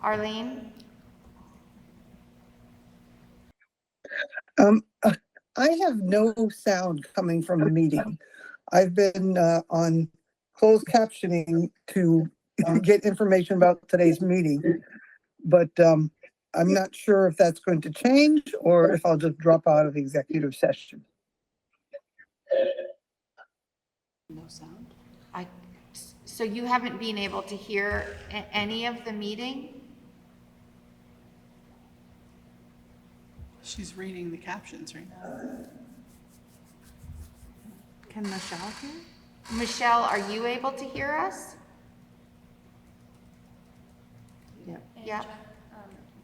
Arlene? I have no sound coming from the meeting. I've been on closed captioning to get information about today's meeting, but I'm not sure if that's going to change or if I'll just drop out of the executive session. No sound. So you haven't been able to hear any of the meeting? She's reading the captions right now. Can Michelle hear? Michelle, are you able to hear us? Yep. Yeah.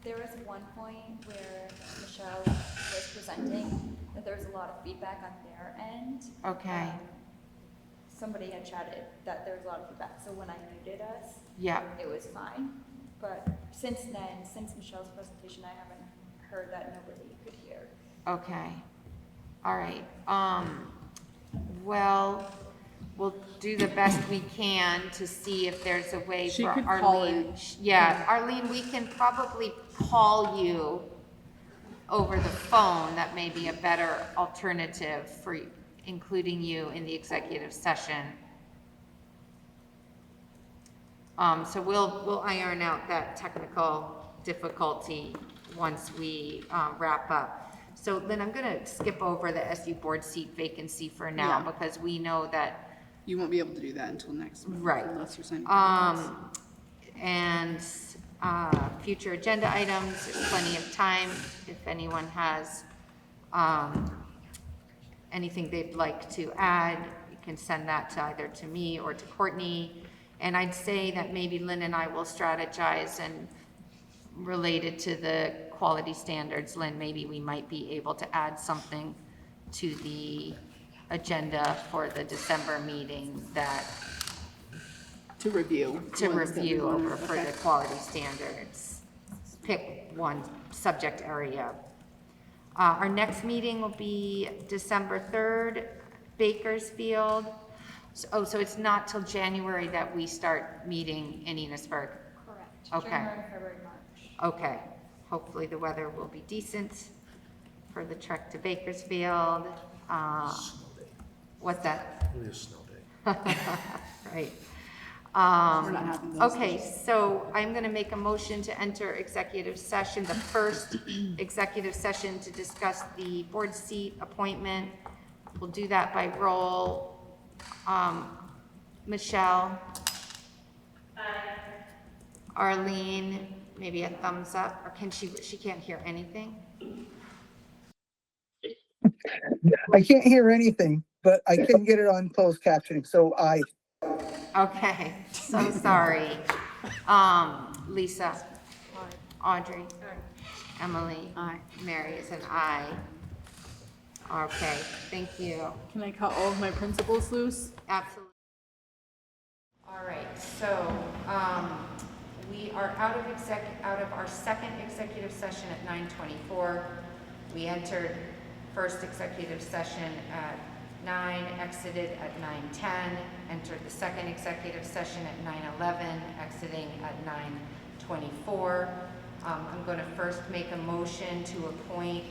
There was one point where Michelle was presenting that there was a lot of feedback on their end. Okay. Somebody had chatted that there was a lot of feedback, so when I muted us, Yeah. it was fine. But since then, since Michelle's presentation, I haven't heard that nobody could hear. Okay. All right. Well, we'll do the best we can to see if there's a way She for could Arlene. call in. Yeah, Arlene, we can probably call you over the phone. That may be a better alternative for including you in the executive session. So we'll iron out that technical difficulty once we wrap up. So then I'm going to skip over the SU board seat vacancy for now Yeah. because we know that. You won't be able to do that until next month. Right. Unless there's any. And future agenda items, there's plenty of time. If anyone has anything they'd like to add, you can send that to either to me or to Courtney. And I'd say that maybe Lynn and I will strategize and related to the quality standards, Lynn, maybe we might be able to add something to the agenda for the December meeting that To review. to ones that we review wanna- over for okay. the quality standards. Pick one subject area. Our next meeting will be December 3rd, Bakersfield. So it's not till January that we start meeting in Enosburg? Correct. Okay. January, February, March. Okay, hopefully the weather will be decent for the trek to Bakersfield. What's that? Really a snow day. Right. We're not having those Okay, so I'm gonna make a motion to enter executive session, the first executive session to discuss the board seat appointment. We'll do that by roll. Michelle? Arlene, maybe a thumbs up, or can she can't hear anything? I can't hear anything, but I can get it on closed captioning, so Okay, so sorry. Lisa? Audrey? Emily? Aye. Mary is an aye. Okay, thank you. Can I cut all of my principles loose? Absolutely. All right, so, we are out of our second executive session at 9:24. We entered first executive session at 9, exited at 9:10, entered the second executive session at 9:11, exiting at 9:24. I'm going to first make a motion to appoint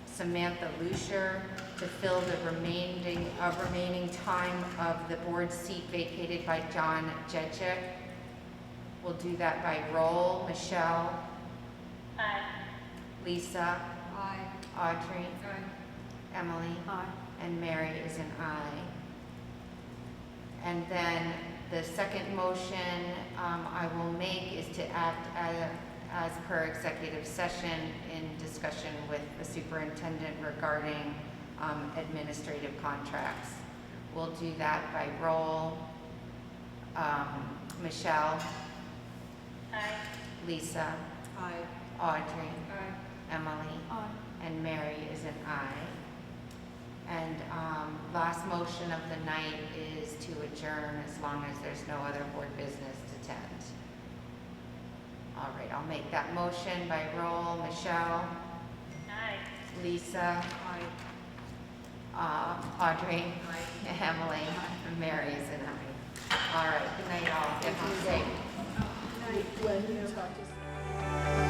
Samantha Lucier to fill the remaining time of the board seat vacated by John Jejek. We'll do that by roll. Michelle? Aye. Lisa? Aye. Audrey? Aye. Emily? Aye. And Mary is an aye. And then the second motion I will make is to act as per executive session in discussion with the superintendent regarding administrative contracts. We'll do that by roll. Michelle? Aye. Lisa? Aye. Audrey? Aye. Emily? Aye. And Mary is an aye. And last motion of the night is to adjourn as long as there's no other board business to tend. All right, I'll make that motion by roll. Michelle? Aye. Lisa? Audrey? Emily? And Mary is an aye. All right, good night all. Get home safe. When you talk to